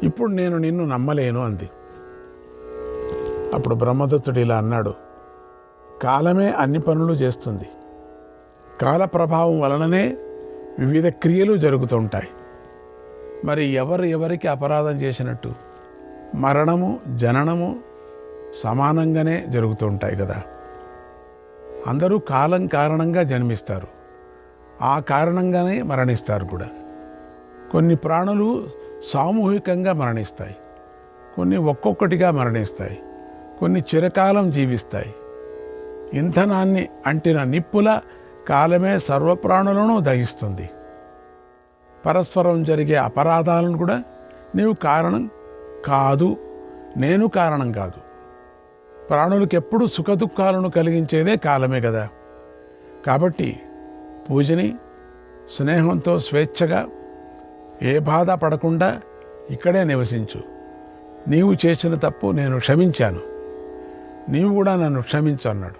ఇప్పుడు నేను నిన్ను నమ్మలేను అంది. అప్పుడు బ్రహ్మదత్తుడు ఇలా అన్నాడు, కాలమే అన్ని పనులు చేస్తుంది. కాల ప్రభావం వలననే వివిధ క్రియలు జరుగుతుంటాయి. మరి ఎవరికి అపరాధం చేసినట్టు? మరణము జననము సమానంగానే జరుగుతుంటాయి కదా. అందరూ కాలం కారణంగా జన్మిస్తారు, ఆ కారణంగానే మరణిస్తారు కూడా. కొన్ని ప్రాణులు సామూహికంగా మరణిస్తాయి, కొన్ని ఒక్కొక్కటిగా మరణిస్తాయి, కొన్ని చిరకాలం జీవిస్తాయి. ఇంధనాన్ని అంటిన నిప్పుల కాలమే సర్వప్రాణులను దహిస్తుంది. పరస్పరం జరిగే అపరాధాలను కూడా నీవు కారణం కాదు, నేను కారణం కాదు. ప్రాణులకు ఎప్పుడు సుఖదుఖాలను కలిగించేదే కాలమే కదా. కాబట్టి పూజని స్నేహంతో స్వేచ్ఛగా ఏ బాధ పడకుండా ఇక్కడే నివసించు. నీవు చేసిన తప్పు నేను క్షమించాను, నీవు కూడా నన్ను క్షమించు అన్నాడు.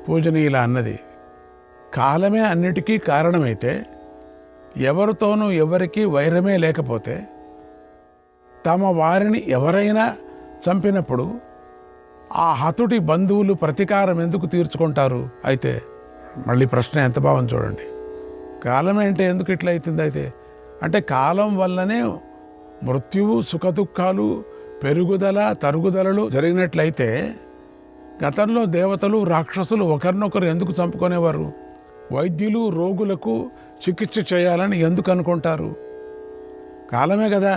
పూజని ఇలా అన్నది, కాలమే అన్నిటికీ కారణమైతే, ఎవరితోనూ ఎవరికీ వైరమే లేకపోతే, తమ వారిని ఎవరైనా చంపినప్పుడు ఆ హతుడి బంధువులు ప్రతీకారం ఎందుకు తీర్చుకుంటారు? అయితే మళ్ళీ ప్రశ్న ఎంత బాగుంది చూడండి. కాలమే అంటే ఎందుకు ఇట్లా అవుతుంది? అయితే అంటే కాలం వల్లనే మృత్యువు, సుఖదుఖాలు, పెరుగుదల, తరుగుదలలు జరిగినట్లయితే గతంలో దేవతలు, రాక్షసులు ఒకరినొకరు ఎందుకు చంపుకునేవారు? వైద్యులు రోగులకు చికిత్స చేయాలని ఎందుకు అనుకుంటారు? కాలమే కదా.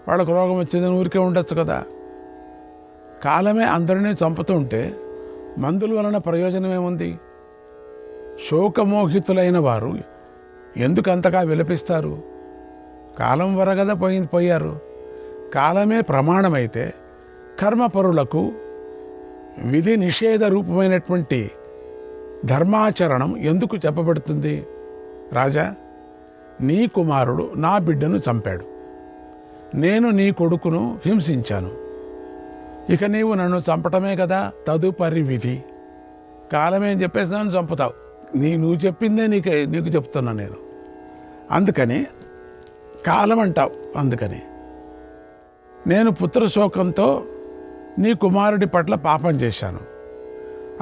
వాళ్ళకు రోగం వచ్చిందని ఊరికే ఉండొచ్చు కదా. కాలమే అందరినీ చంపుతుంటే మందుల వలన ప్రయోజనం ఏముంది? శోకమోహితులైన వారు ఎందుకు అంతగా విలపిస్తారు? కాలం వరగద పోయారు. కాలమే ప్రమాణమైతే కర్మపరులకు విధి నిషేధ రూపమైనటువంటి ధర్మాచరణం ఎందుకు చెప్పబడుతుంది? రాజా, నీ కుమారుడు నా బిడ్డను చంపాడు, నేను నీ కొడుకును హింసించాను, ఇక నీవు నన్ను చంపటమే కదా తదుపరి విధి. కాలమేం చెప్పేసి నన్ను చంపుతావు, నువ్వు చెప్పిందే నీకు చెప్తున్నా నేను. అందుకని కాలం అంటావు. అందుకని నేను పుత్రశోకంతో నీ కుమారుడి పట్ల పాపం చేశాను,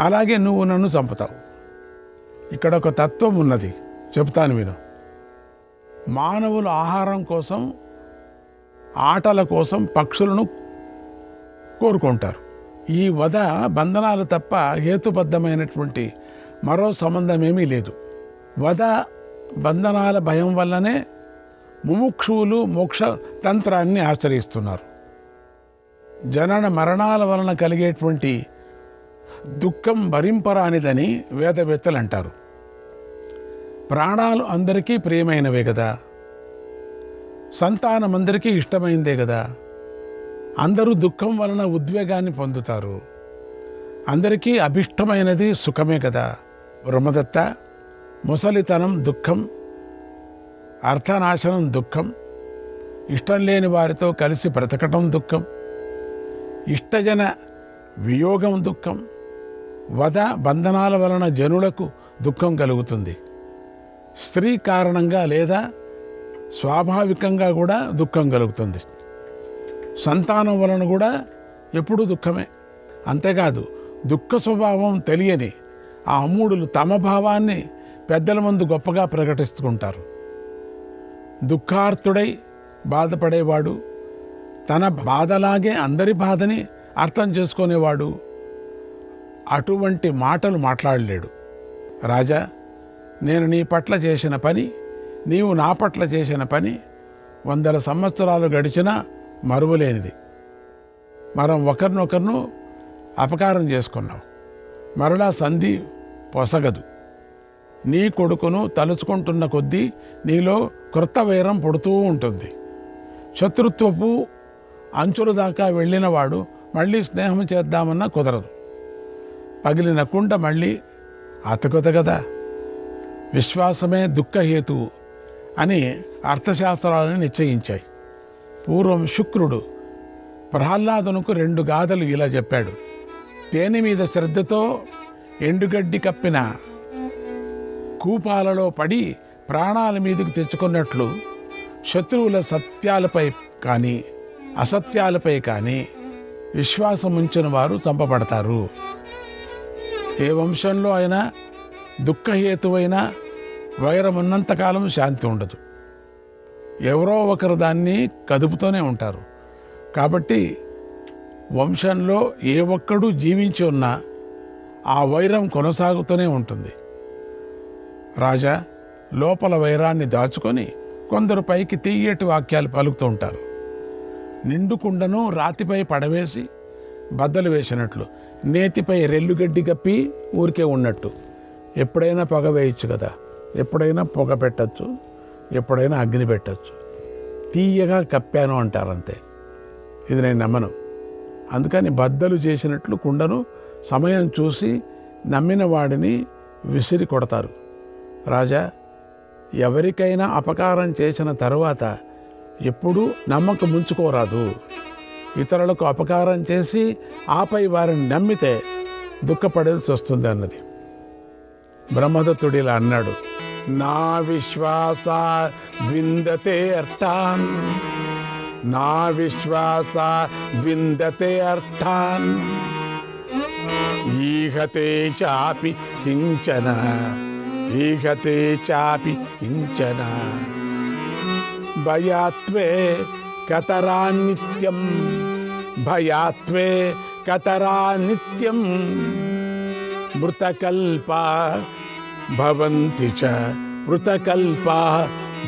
అలాగే నువ్వు నన్ను చంపుతావు. ఇక్కడ ఒక తత్వం ఉన్నది, చెప్తాను విను. మానవులు ఆహారం కోసం, ఆటల కోసం పక్షులను కోరుకుంటారు. ఈ వధ బంధనాలు తప్ప హేతుబద్ధమైనటువంటి మరో సంబంధం ఏమీ లేదు. వధ బంధనాల భయం వల్లనే ముముక్షువులు మోక్ష తంత్రాన్ని ఆచరిస్తున్నారు. జనన మరణాల వలన కలిగేటువంటి దుఃఖం భరింపరానిదని వేదవేత్తలు అంటారు. ప్రాణాలు అందరికీ ప్రియమైనవే కదా, సంతానం అందరికీ ఇష్టమైందే కదా. అందరూ దుఃఖం వలన ఉద్వేగాన్ని పొందుతారు. అందరికీ అభిష్టమైనది సుఖమే కదా. బ్రహ్మదత్త, ముసలితనం దుఃఖం, అర్థనాశనం దుఃఖం, ఇష్టం లేని వారితో కలిసి బ్రతకటం దుఃఖం, ఇష్టజన వియోగం దుఃఖం, వధ బంధనాల వలన జనులకు దుఃఖం కలుగుతుంది. స్త్రీ కారణంగా లేదా స్వాభావికంగా కూడా దుఃఖం కలుగుతుంది. సంతానం వలన కూడా ఎప్పుడూ దుఃఖమే. అంతేకాదు, దుఃఖ స్వభావం తెలియని ఆ అమూఢులు తమ భావాన్ని పెద్దల ముందు గొప్పగా ప్రకటిస్తుంటారు. దుఃఖార్తుడై బాధపడేవాడు తన బాధలాగే అందరి బాధని అర్థం చేసుకునేవాడు అటువంటి మాటలు మాట్లాడలేడు. రాజా, నేను నీ పట్ల చేసిన పని, నీవు నా పట్ల చేసిన పని 100 సంవత్సరాలు గడిచినా మరువలేనిది. మనం ఒకరినొకరును అపకారం చేసుకున్నాం, మరలా సంధి పొసగదు. నీ కొడుకును తలుచుకుంటున్న కొద్దీ నీలో క్రొత్త వైరం పుడుతూ ఉంటుంది. శత్రుత్వపు అంచుల దాకా వెళ్ళినవాడు మళ్ళీ స్నేహం చేద్దామన్నా కుదరదు. పగిలిన కుండ మళ్ళీ అతకొత కదా. విశ్వాసమే దుఃఖహేతువు అని అర్థశాస్త్రాలను నిశ్చయించాయి. పూర్వం శుక్రుడు ప్రహ్లాదునకు 2 గాథలు ఇలా చెప్పాడు. తేనె మీద శ్రద్ధతో ఎండుగడ్డి కప్పిన కూపాలలో పడి ప్రాణాల మీదకు తెచ్చుకున్నట్లు శత్రువుల సత్యాలపై కానీ అసత్యాలపై కానీ విశ్వాసం ఉంచిన వారు చంపబడతారు. ఏ వంశంలో అయినా దుఃఖహేతువైన వైరం ఉన్నంతకాలం శాంతి ఉండదు. ఎవరో ఒకరు దాన్ని కదుపుతూనే ఉంటారు. కాబట్టి వంశంలో ఏ ఒక్కడు జీవించి ఉన్నా ఆ వైరం కొనసాగుతూనే ఉంటుంది. రాజా, లోపల వైరాన్ని దాచుకొని కొందరు పైకి తీయటి వాక్యాలు పలుకుతూ ఉంటారు. నిండుకుండను రాతిపై పడవేసి బద్దలు వేసినట్లు, నేతిపై రెల్లుగడ్డి కప్పి ఊరికే ఉన్నట్టు. ఎప్పుడైనా పొగ వేయచ్చు కదా, ఎప్పుడైనా పొగ పెట్టచ్చు, ఎప్పుడైనా అగ్ని పెట్టచ్చు. తీయగా కప్పాను అంటారంతే. ఇది నేను నమ్మను. అందుకని బద్దలు చేసినట్లు కుండను సమయం చూసి నమ్మిన వాడిని విసిరి కొడతారు. రాజా, ఎవరికైనా అపకారం చేసిన తరువాత ఎప్పుడూ నమ్మకం ముంచుకోరాదు. ఇతరులకు అపకారం చేసి ఆపై వారిని నమ్మితే దుఃఖపడాల్సి వస్తుంది అన్నది. బ్రహ్మదత్తుడు ఇలా అన్నాడు, నా విశ్వాస విందతే అర్థాన్, నా విశ్వాస విందతే అర్థాన్, ఈహతే చాపి కించన, ఈహతే చాపి కించన, భయాత్వే కతరా నిత్యం, భయాత్వే కతరా నిత్యం, మృతకల్పా భవంతి చ, మృతకల్పా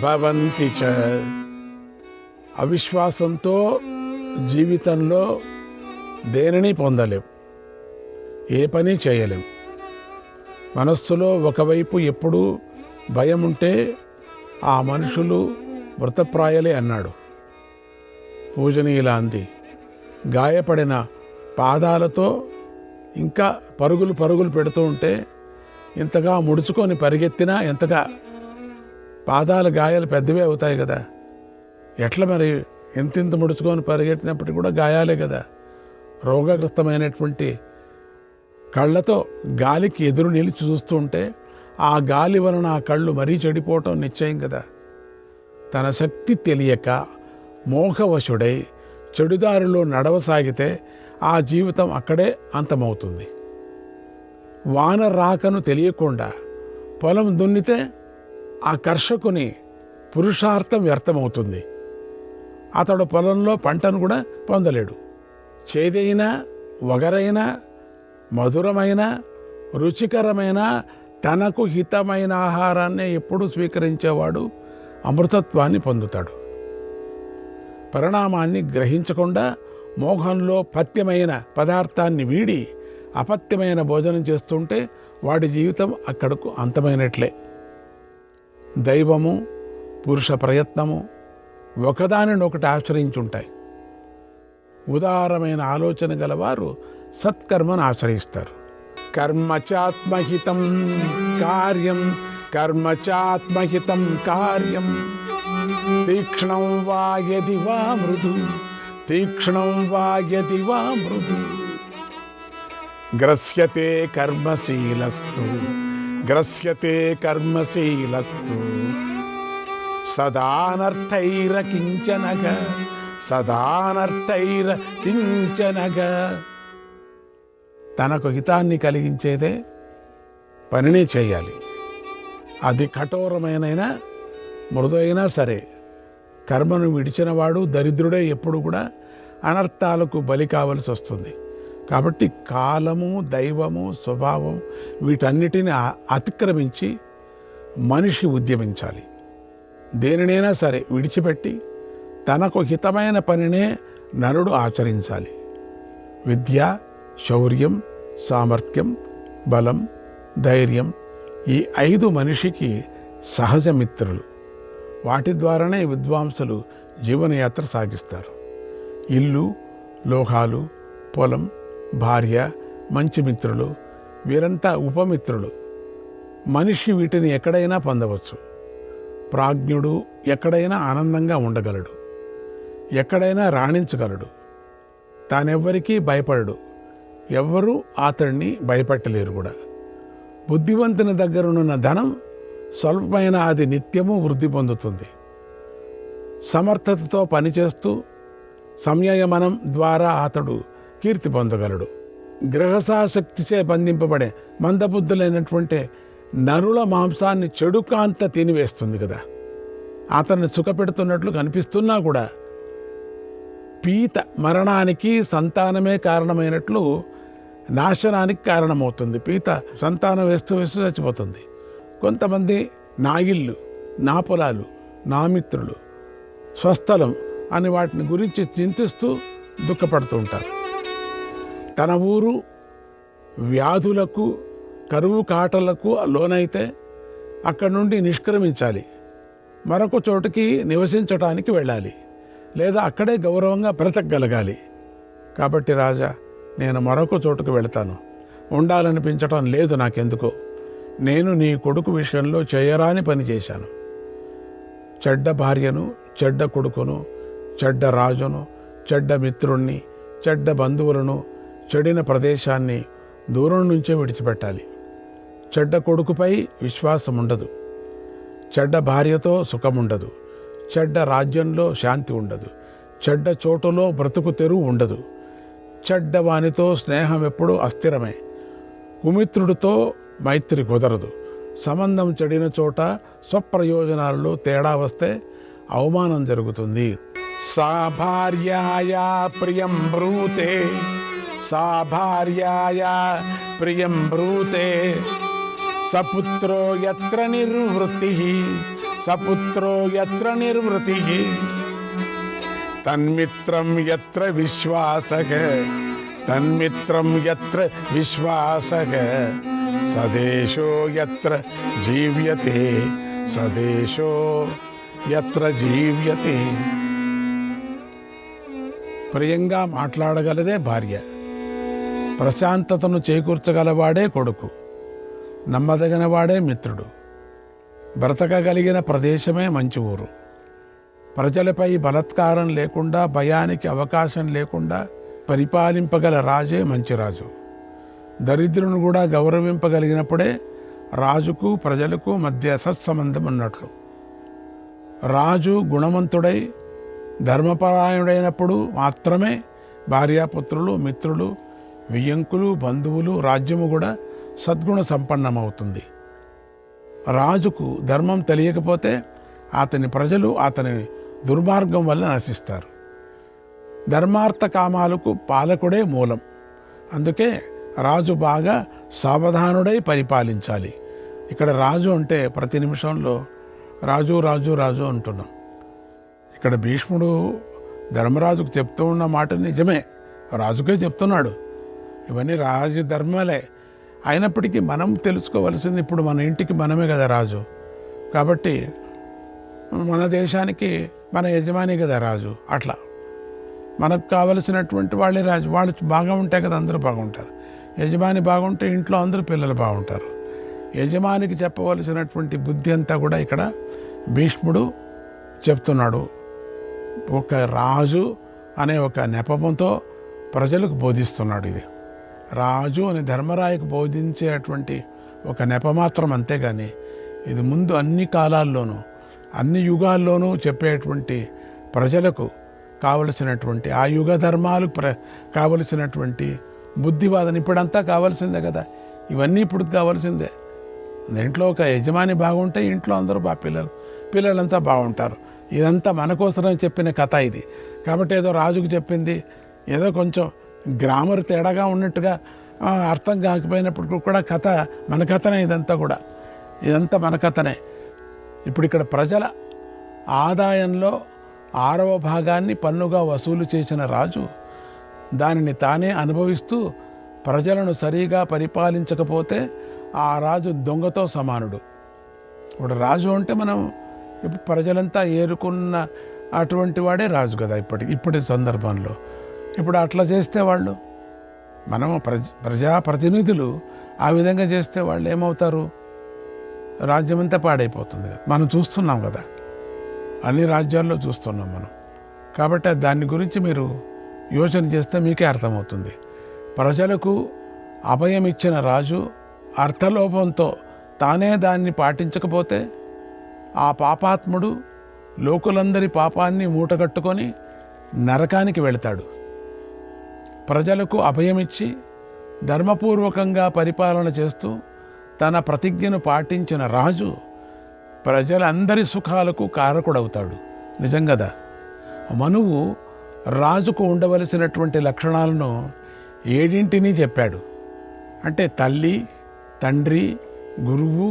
భవంతి చ. అవిశ్వాసంతో జీవితంలో దేనిని పొందలేం, ఏ పని చేయలేం. మనస్సులో ఒకవైపు ఎప్పుడూ భయం ఉంటే ఆ మనుషులు మృతప్రాయలే అన్నాడు. పూజని ఇలా అంది, గాయపడిన పాదాలతో ఇంకా పరుగులు పరుగులు పెడుతూ ఉంటే ఇంతగా ముడుచుకొని పరిగెత్తినా ఎంతగా పాదాల గాయాలు పెద్దవే అవుతాయి కదా. ఎట్లా మరి ఎంతింత ముడుచుకొని పరిగెట్టినప్పటికీ కూడా గాయాలే కదా. రోగగ్రస్తమైనటువంటి కళ్ళతో గాలికి ఎదురు నిలిచి చూస్తూ ఉంటే ఆ గాలి వలన ఆ కళ్ళు మరీ చెడిపోవటం నిశ్చయం కదా. తన శక్తి తెలియక మోహవశుడై చెడుదారిలో నడవసాగితే ఆ జీవితం అక్కడే అంతమవుతుంది. వాన రాకను తెలియకుండా పొలం దున్నితే ఆ కర్షకుని పురుషార్థం వ్యర్థమవుతుంది. అతడు పొలంలో పంటను కూడా పొందలేడు. చేదైన, వగరైన, మధురమైన, రుచికరమైన, తనకు హితమైన ఆహారాన్నే ఎప్పుడూ స్వీకరించేవాడు అమృతత్వాన్ని పొందుతాడు. పరిణామాన్ని గ్రహించకుండా మోహంలో పథ్యమైన పదార్థాన్ని వీడి అపథ్యమైన భోజనం చేస్తుంటే వాడి జీవితం అక్కడకు అంతమైనట్లే. దైవము, పురుష ప్రయత్నము ఒకదానినొకటి ఆశ్రయించుంటాయి. ఉదారమైన ఆలోచన గలవారు సత్కర్మను ఆశ్రయిస్తారు. కర్మచాత్మహితం కార్యం, కర్మచాత్మహితం కార్యం, తీక్ష్ణం వా యది వా మృదు, తీక్ష్ణం వా యది వా మృదు, గ్రస్యతే కర్మశీలస్తు, గ్రస్యతే కర్మశీలస్తు, సదానర్థైర కించనగ, సదానర్థైర కించనగ. తనకు హితాన్ని కలిగించేదే పనినే చేయాలి. అది కఠోరమైన మృదువైనా సరే. కర్మను విడిచినవాడు దరిద్రుడే ఎప్పుడు కూడా అనర్థాలకు బలి కావలసి వస్తుంది. కాబట్టి కాలము, దైవము, స్వభావం వీటన్నిటిని అతిక్రమించి మనిషి ఉద్యమించాలి. దేనినైనా సరే విడిచిపెట్టి తనకు హితమైన పనినే నరుడు ఆచరించాలి. విద్య, శౌర్యం, సామర్థ్యం, బలం, ధైర్యం ఈ 5 మనిషికి సహజ మిత్రులు. వాటి ద్వారానే విద్వాంసులు జీవనయాత్ర సాగిస్తారు. ఇల్లు, లోహాలు, పొలం, భార్య, మంచి మిత్రులు వీరంతా ఉపమిత్రులు. మనిషి వీటిని ఎక్కడైనా పొందవచ్చు. ప్రాజ్ఞుడు ఎక్కడైనా ఆనందంగా ఉండగలడు, ఎక్కడైనా రాణించగలడు. తానెవ్వరికీ భయపడడు, ఎవ్వరూ అతడిని భయపెట్టలేరు కూడా. బుద్ధివంతుని దగ్గరనున్న ధనం స్వల్పమైన అది నిత్యము వృద్ధి పొందుతుంది. సమర్థతతో పనిచేస్తూ సంయమనం ద్వారా అతడు కీర్తి పొందగలడు. గ్రహసాశక్తిచే బంధింపబడే మందబుద్ధులైనటువంటి నరుల మాంసాన్ని చెడుకాంత తినివేస్తుంది కదా. అతన్ని సుఖపెడుతున్నట్లు కనిపిస్తున్నా కూడా పీత మరణానికి సంతానమే కారణమైనట్లు నాశనానికి కారణమవుతుంది. పీత సంతానం వేస్తూ వేస్తూ చచ్చిపోతుంది. కొంతమంది నా ఇల్లు, నా పొలాలు, నా మిత్రులు, స్వస్థలం అని వాటిని గురించి చింతిస్తూ దుఃఖపడుతూ ఉంటారు. తన ఊరు వ్యాధులకు, కరువు కాటలకు లోనైతే అక్కడి నుండి నిష్క్రమించాలి. మరొక చోటుకి నివసించటానికి వెళ్ళాలి, లేదా అక్కడే గౌరవంగా బ్రతకగలగాలి. కాబట్టి రాజా, నేను మరొక చోటుకు వెళతాను, ఉండాలనిపించటం లేదు నాకెందుకో. నేను నీ కొడుకు విషయంలో చేయరాని పని చేశాను. చెడ్డ భార్యను, చెడ్డ కొడుకును, చెడ్డ రాజును, చెడ్డ మిత్రుణ్ణి, చెడ్డ బంధువులను, చెడిన ప్రదేశాన్ని దూరం నుంచే విడిచిపెట్టాలి. చెడ్డ కొడుకుపై విశ్వాసం ఉండదు, చెడ్డ భార్యతో సుఖముండదు, చెడ్డ రాజ్యంలో శాంతి ఉండదు, చెడ్డ చోటులో బ్రతుకు తెరువు ఉండదు. చెడ్డ వానితో స్నేహం ఎప్పుడూ అస్థిరమే, కుమిత్రుడితో మైత్రి కుదరదు. సంబంధం చెడిన చోట స్వప్రయోజనాలలో తేడా వస్తే అవమానం జరుగుతుంది. సా భార్యాయా ప్రియం బ్రూతే, సా భార్యాయా ప్రియం బ్రూతే, సపుత్రో యత్ర నిర్వృత్తి, సపుత్రో యత్ర నిర్వృత్తి, తన్మిత్రం యత్ర విశ్వాసః, తన్మిత్రం యత్ర విశ్వాసః, సదేశో యత్ర జీవ్యతే, సదేశో యత్ర జీవ్యతే. ప్రియంగా మాట్లాడగలదే భార్య, ప్రశాంతతను చేకూర్చగలవాడే కొడుకు, నమ్మదగినవాడే మిత్రుడు, బ్రతకగలిగిన ప్రదేశమే మంచి ఊరు. ప్రజలపై బలత్కారం లేకుండా, భయానికి అవకాశం లేకుండా పరిపాలింపగల రాజే మంచి రాజు. దరిద్రుని కూడా గౌరవింపగలిగినప్పుడే రాజుకు ప్రజలకు మధ్య సత్సంబంధం ఉన్నట్లు. రాజు గుణవంతుడై ధర్మపరాయణుడైనప్పుడు మాత్రమే భార్యాపుత్రులు, మిత్రులు, వియ్యంకులు, బంధువులు, రాజ్యము కూడా సద్గుణ సంపన్నమవుతుంది. రాజుకు ధర్మం తెలియకపోతే అతని ప్రజలు అతని దుర్మార్గం వల్ల నశిస్తారు. ధర్మార్థ కామాలకు పాలకుడే మూలం. అందుకే రాజు బాగా సావధానుడై పరిపాలించాలి. ఇక్కడ రాజు అంటే ప్రతి నిమిషంలో రాజు రాజు రాజు అంటున్నాం. ఇక్కడ భీష్ముడు ధర్మరాజుకు చెప్తూ ఉన్న మాట నిజమే, రాజుకే చెప్తున్నాడు. ఇవన్నీ రాజధర్మాలే. అయినప్పటికీ మనం తెలుసుకోవలసింది, ఇప్పుడు మన ఇంటికి మనమే కదా రాజు. కాబట్టి మన దేశానికి మన యజమాని కదా రాజు. అట్లా మనకు కావలసినటువంటి వాళ్ళే రాజు. వాళ్ళు బాగా ఉంటే కదా అందరూ బాగుంటారు. యజమాని బాగుంటే ఇంట్లో అందరూ పిల్లలు బాగుంటారు. యజమానికి చెప్పవలసినటువంటి బుద్ధి అంతా కూడా ఇక్కడ భీష్ముడు చెప్తున్నాడు. ఒక రాజు అనే ఒక నెపంతో ప్రజలకు బోధిస్తున్నాడు. ఇది రాజు అని ధర్మరాయకు బోధించేటువంటి ఒక నెపమాత్రం, అంతేగాని ఇది ముందు అన్ని కాలాల్లోనూ అన్ని యుగాల్లోనూ చెప్పేటువంటి ప్రజలకు కావలసినటువంటి ఆ యుగ ధర్మాలు కావలసినటువంటి బుద్ధివాదన ఇప్పుడంతా కావాల్సిందే కదా. ఇవన్నీ ఇప్పుడు కావాల్సిందే. ఇంట్లో ఒక యజమాని బాగుంటే ఇంట్లో అందరూ పిల్లలంతా బాగుంటారు. ఇదంతా మన కోసమే చెప్పిన కథ ఇది. కాబట్టి ఏదో రాజుకు చెప్పింది ఏదో కొంచెం గ్రామర్ తేడాగా ఉన్నట్టుగా అర్థం కాకపోయినప్పుడు కూడా కథ మన కథనే. ఇదంతా మన కథనే. ఇప్పుడు ఇక్కడ ప్రజల ఆదాయంలో 6వ భాగాన్ని పన్నుగా వసూలు చేసిన రాజు దానిని తానే అనుభవిస్తూ ప్రజలను సరిగా పరిపాలించకపోతే ఆ రాజు దొంగతో సమానుడు. ఇప్పుడు రాజు అంటే మనం ఇప్పుడు ప్రజలంతా ఏరుకున్న అటువంటి వాడే రాజు కదా ఇప్పటి సందర్భంలో. ఇప్పుడు అట్లా చేస్తే వాళ్ళు, మనం ప్రజాప్రతినిధులు ఆ విధంగా చేస్తే వాళ్ళు ఏమవుతారు? రాజ్యమంతా పాడైపోతుంది. మనం చూస్తున్నాం కదా, అన్ని రాజ్యాల్లో చూస్తున్నాం మనం. కాబట్టి దాని గురించి మీరు యోచన చేస్తే మీకే అర్థమవుతుంది. ప్రజలకు అభయం ఇచ్చిన రాజు అర్థలోపంతో తానే దాన్ని పాటించకపోతే ఆ పాపాత్ముడు లోకులందరి పాపాన్ని మూటగట్టుకొని నరకానికి వెళతాడు. ప్రజలకు అభయమిచ్చి ధర్మపూర్వకంగా పరిపాలన చేస్తూ తన ప్రతిజ్ఞను పాటించిన రాజు ప్రజలందరి సుఖాలకు కారకుడవుతాడు. నిజం కదా. మనువు రాజుకు ఉండవలసినటువంటి లక్షణాలను 7 చెప్పాడు. అంటే తల్లి, తండ్రి, గురువు,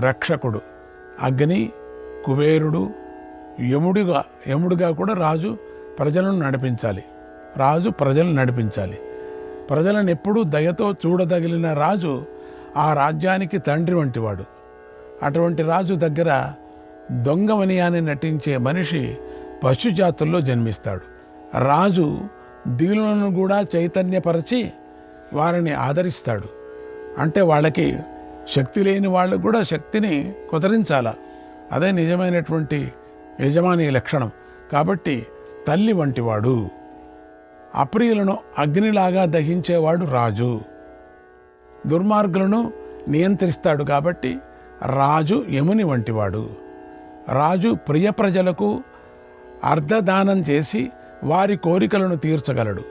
రక్షకుడు, అగ్ని, కుబేరుడు, యముడుగా కూడా రాజు ప్రజలను నడిపించాలి. ప్రజలను ఎప్పుడూ దయతో చూడదగిలిన రాజు ఆ రాజ్యానికి తండ్రి వంటివాడు. అటువంటి రాజు దగ్గర దొంగమని అని నటించే మనిషి పశుజాతుల్లో జన్మిస్తాడు. రాజు దీనులను కూడా చైతన్యపరచి వారిని ఆదరిస్తాడు. అంటే వాళ్ళకి శక్తి లేని వాళ్ళకు కూడా శక్తిని కుదిరించాల. అదే నిజమైనటువంటి యజమాని లక్షణం. కాబట్టి తల్లి వంటివాడు. అప్రియులను అగ్నిలాగా దహించేవాడు రాజు. దుర్మార్గులను నియంత్రిస్తాడు. కాబట్టి రాజు యముని వంటివాడు. రాజు ప్రియ ప్రజలకు అర్ధదానం చేసి వారి కోరికలను తీర్చగలడు.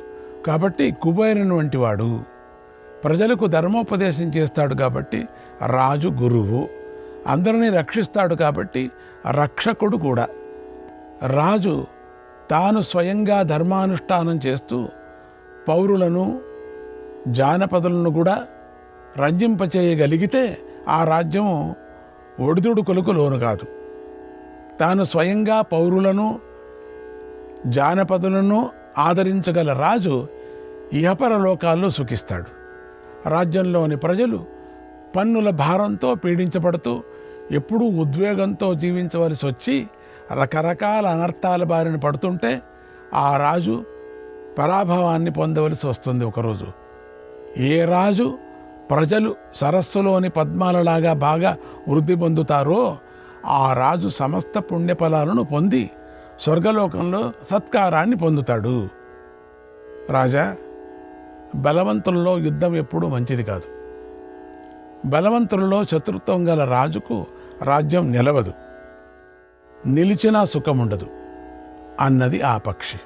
కాబట్టి కుబేరుని వంటివాడు. ప్రజలకు ధర్మోపదేశం చేస్తాడు. కాబట్టి రాజు గురువు. అందరినీ రక్షిస్తాడు. కాబట్టి రక్షకుడు కూడా. రాజు తాను స్వయంగా ధర్మానుష్ఠానం చేస్తూ పౌరులను జానపదులను కూడా రంజింపచేయగలిగితే ఆ రాజ్యం ఒడిదుడుకులకు లోను కాదు. తాను స్వయంగా పౌరులను జానపదులను ఆదరించగల రాజు ఇహపర లోకాల్లో సుఖిస్తాడు. రాజ్యంలోని ప్రజలు పన్నుల భారంతో పీడించబడుతూ ఎప్పుడూ ఉద్వేగంతో జీవించవలసి వచ్చి రకరకాల అనర్థాల బారిన పడుతుంటే ఆ రాజు పరాభవాన్ని పొందవలసి వస్తుంది ఒకరోజు. ఏ రాజు ప్రజలు సరస్సులోని పద్మాలలాగా బాగా వృద్ధి పొందుతారో ఆ రాజు సమస్త పుణ్యఫలాలను పొంది స్వర్గలోకంలో సత్కారాన్ని పొందుతాడు. రాజా, బలవంతుల్లో యుద్ధం ఎప్పుడూ మంచిది కాదు. బలవంతుల్లో శత్రుత్వం గల రాజుకు రాజ్యం నిలవదు, నిలిచినా సుఖముండదు అన్నది ఆ పక్షి.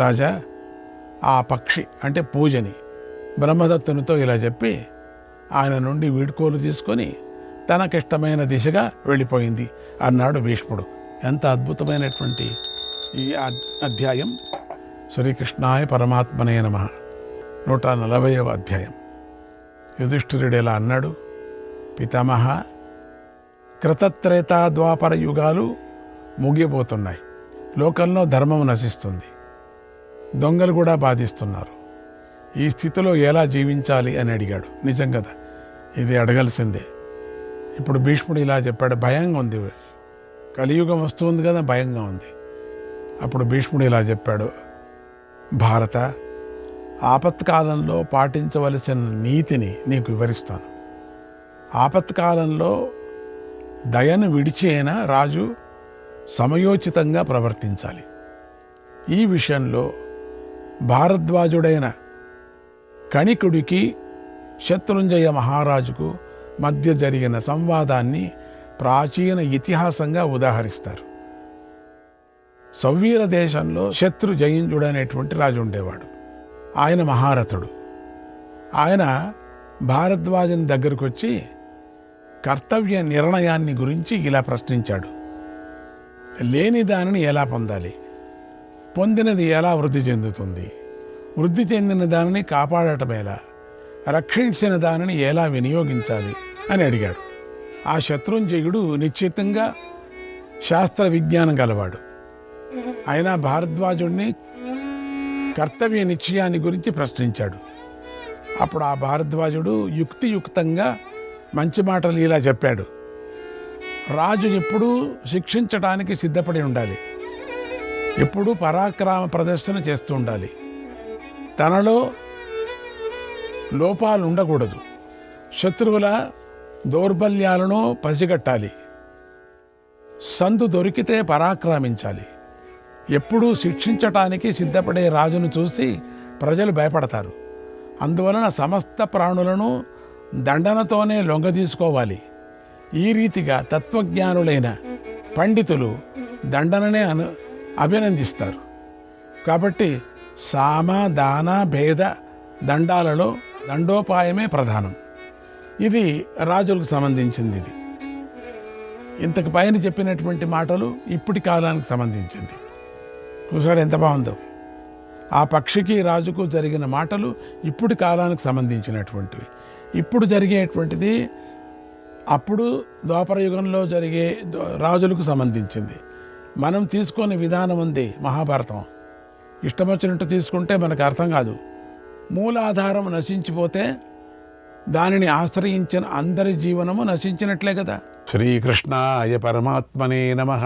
రాజా, ఆ పక్షి అంటే పూజని బ్రహ్మదత్తునితో ఇలా చెప్పి ఆయన నుండి వీడ్కోలు తీసుకొని తనకిష్టమైన దిశగా వెళ్ళిపోయింది అన్నాడు భీష్ముడు. ఎంత అద్భుతమైనటువంటి ఈ అధ్యాయం. శ్రీకృష్ణాయ పరమాత్మనే నమః. 140వ అధ్యాయం. యుధిష్ఠిరుడు ఇలా అన్నాడు, పితామహ, కృతత్రేతా ద్వాపర యుగాలు ముగిపోతున్నాయి. లోకంలో ధర్మం నశిస్తుంది, దొంగలు కూడా బాధిస్తున్నారు. ఈ స్థితిలో ఎలా జీవించాలి అని అడిగాడు. నిజం కదా, ఇది అడగాల్సిందే. ఇప్పుడు భీష్ముడు ఇలా చెప్పాడు, భయంగా ఉంది, కలియుగం వస్తుంది కదా, భయంగా ఉంది. అప్పుడు భీష్ముడు ఇలా చెప్పాడు, భారత, ఆపత్కాలంలో పాటించవలసిన నీతిని నీకు వివరిస్తాను. ఆపత్కాలంలో దయను విడిచి అయినా రాజు సమయోచితంగా ప్రవర్తించాలి. ఈ విషయంలో భారద్వాజుడైన కణికుడికి శత్రుంజయ మహారాజుకు మధ్య జరిగిన సంవాదాన్ని ప్రాచీన ఇతిహాసంగా ఉదాహరిస్తారు. సౌవీర దేశంలో శత్రుజయుంజుడు అనేటువంటి రాజు ఉండేవాడు. ఆయన మహారథుడు. ఆయన భారద్వాజుని దగ్గరకు వచ్చి కర్తవ్య నిర్ణయాన్ని గురించి ఇలా ప్రశ్నించాడు. లేని దానిని ఎలా పొందాలి, పొందినది ఎలా వృద్ధి చెందుతుంది, వృద్ధి చెందిన దానిని కాపాడటం ఎలా, రక్షించిన దానిని ఎలా వినియోగించాలి అని అడిగాడు. ఆ శత్రుంజయుడు నిశ్చితంగా శాస్త్ర విజ్ఞానం గలవాడు. అయినా భారద్వాజుడిని కర్తవ్య నిశ్చయాన్ని గురించి ప్రశ్నించాడు. అప్పుడు ఆ భారద్వాజుడు యుక్తియుక్తంగా మంచి మాటలు ఇలా చెప్పాడు. రాజు ఎప్పుడూ శిక్షించడానికి సిద్ధపడి ఉండాలి, ఎప్పుడూ పరాక్రమ ప్రదర్శన చేస్తూ ఉండాలి, తనలో లోపాలు ఉండకూడదు, శత్రువుల దౌర్బల్యాలను పసిగట్టాలి, సందు దొరికితే పరాక్రమించాలి. ఎప్పుడూ శిక్షించటానికి సిద్ధపడే రాజును చూసి ప్రజలు భయపడతారు. అందువలన సమస్త ప్రాణులను దండనతోనే లొంగదీసుకోవాలి. ఈ రీతిగా తత్వజ్ఞానులైన పండితులు దండననే అభినందిస్తారు. కాబట్టి సామ, దాన, భేద దండాలలో దండోపాయమే ప్రధానం. ఇది రాజులకు సంబంధించింది. ఇది ఇంతకు పైన చెప్పినటువంటి మాటలు ఇప్పటి కాలానికి సంబంధించింది. చూసాడు ఎంత బాగుందో. ఆ పక్షికి రాజుకు జరిగిన మాటలు ఇప్పుడు కాలానికి సంబంధించినటువంటివి. ఇప్పుడు జరిగేటువంటిది అప్పుడు ద్వాపర యుగంలో జరిగే రాజులకు సంబంధించింది. మనం తీసుకునే విధానం ఉంది మహాభారతం. ఇష్టం వచ్చినట్టు తీసుకుంటే మనకు అర్థం కాదు. మూలాధారం నశించిపోతే దానిని ఆశ్రయించిన అందరి జీవనము నశించినట్లే కదా. శ్రీకృష్ణాయ పరమాత్మనే నమః.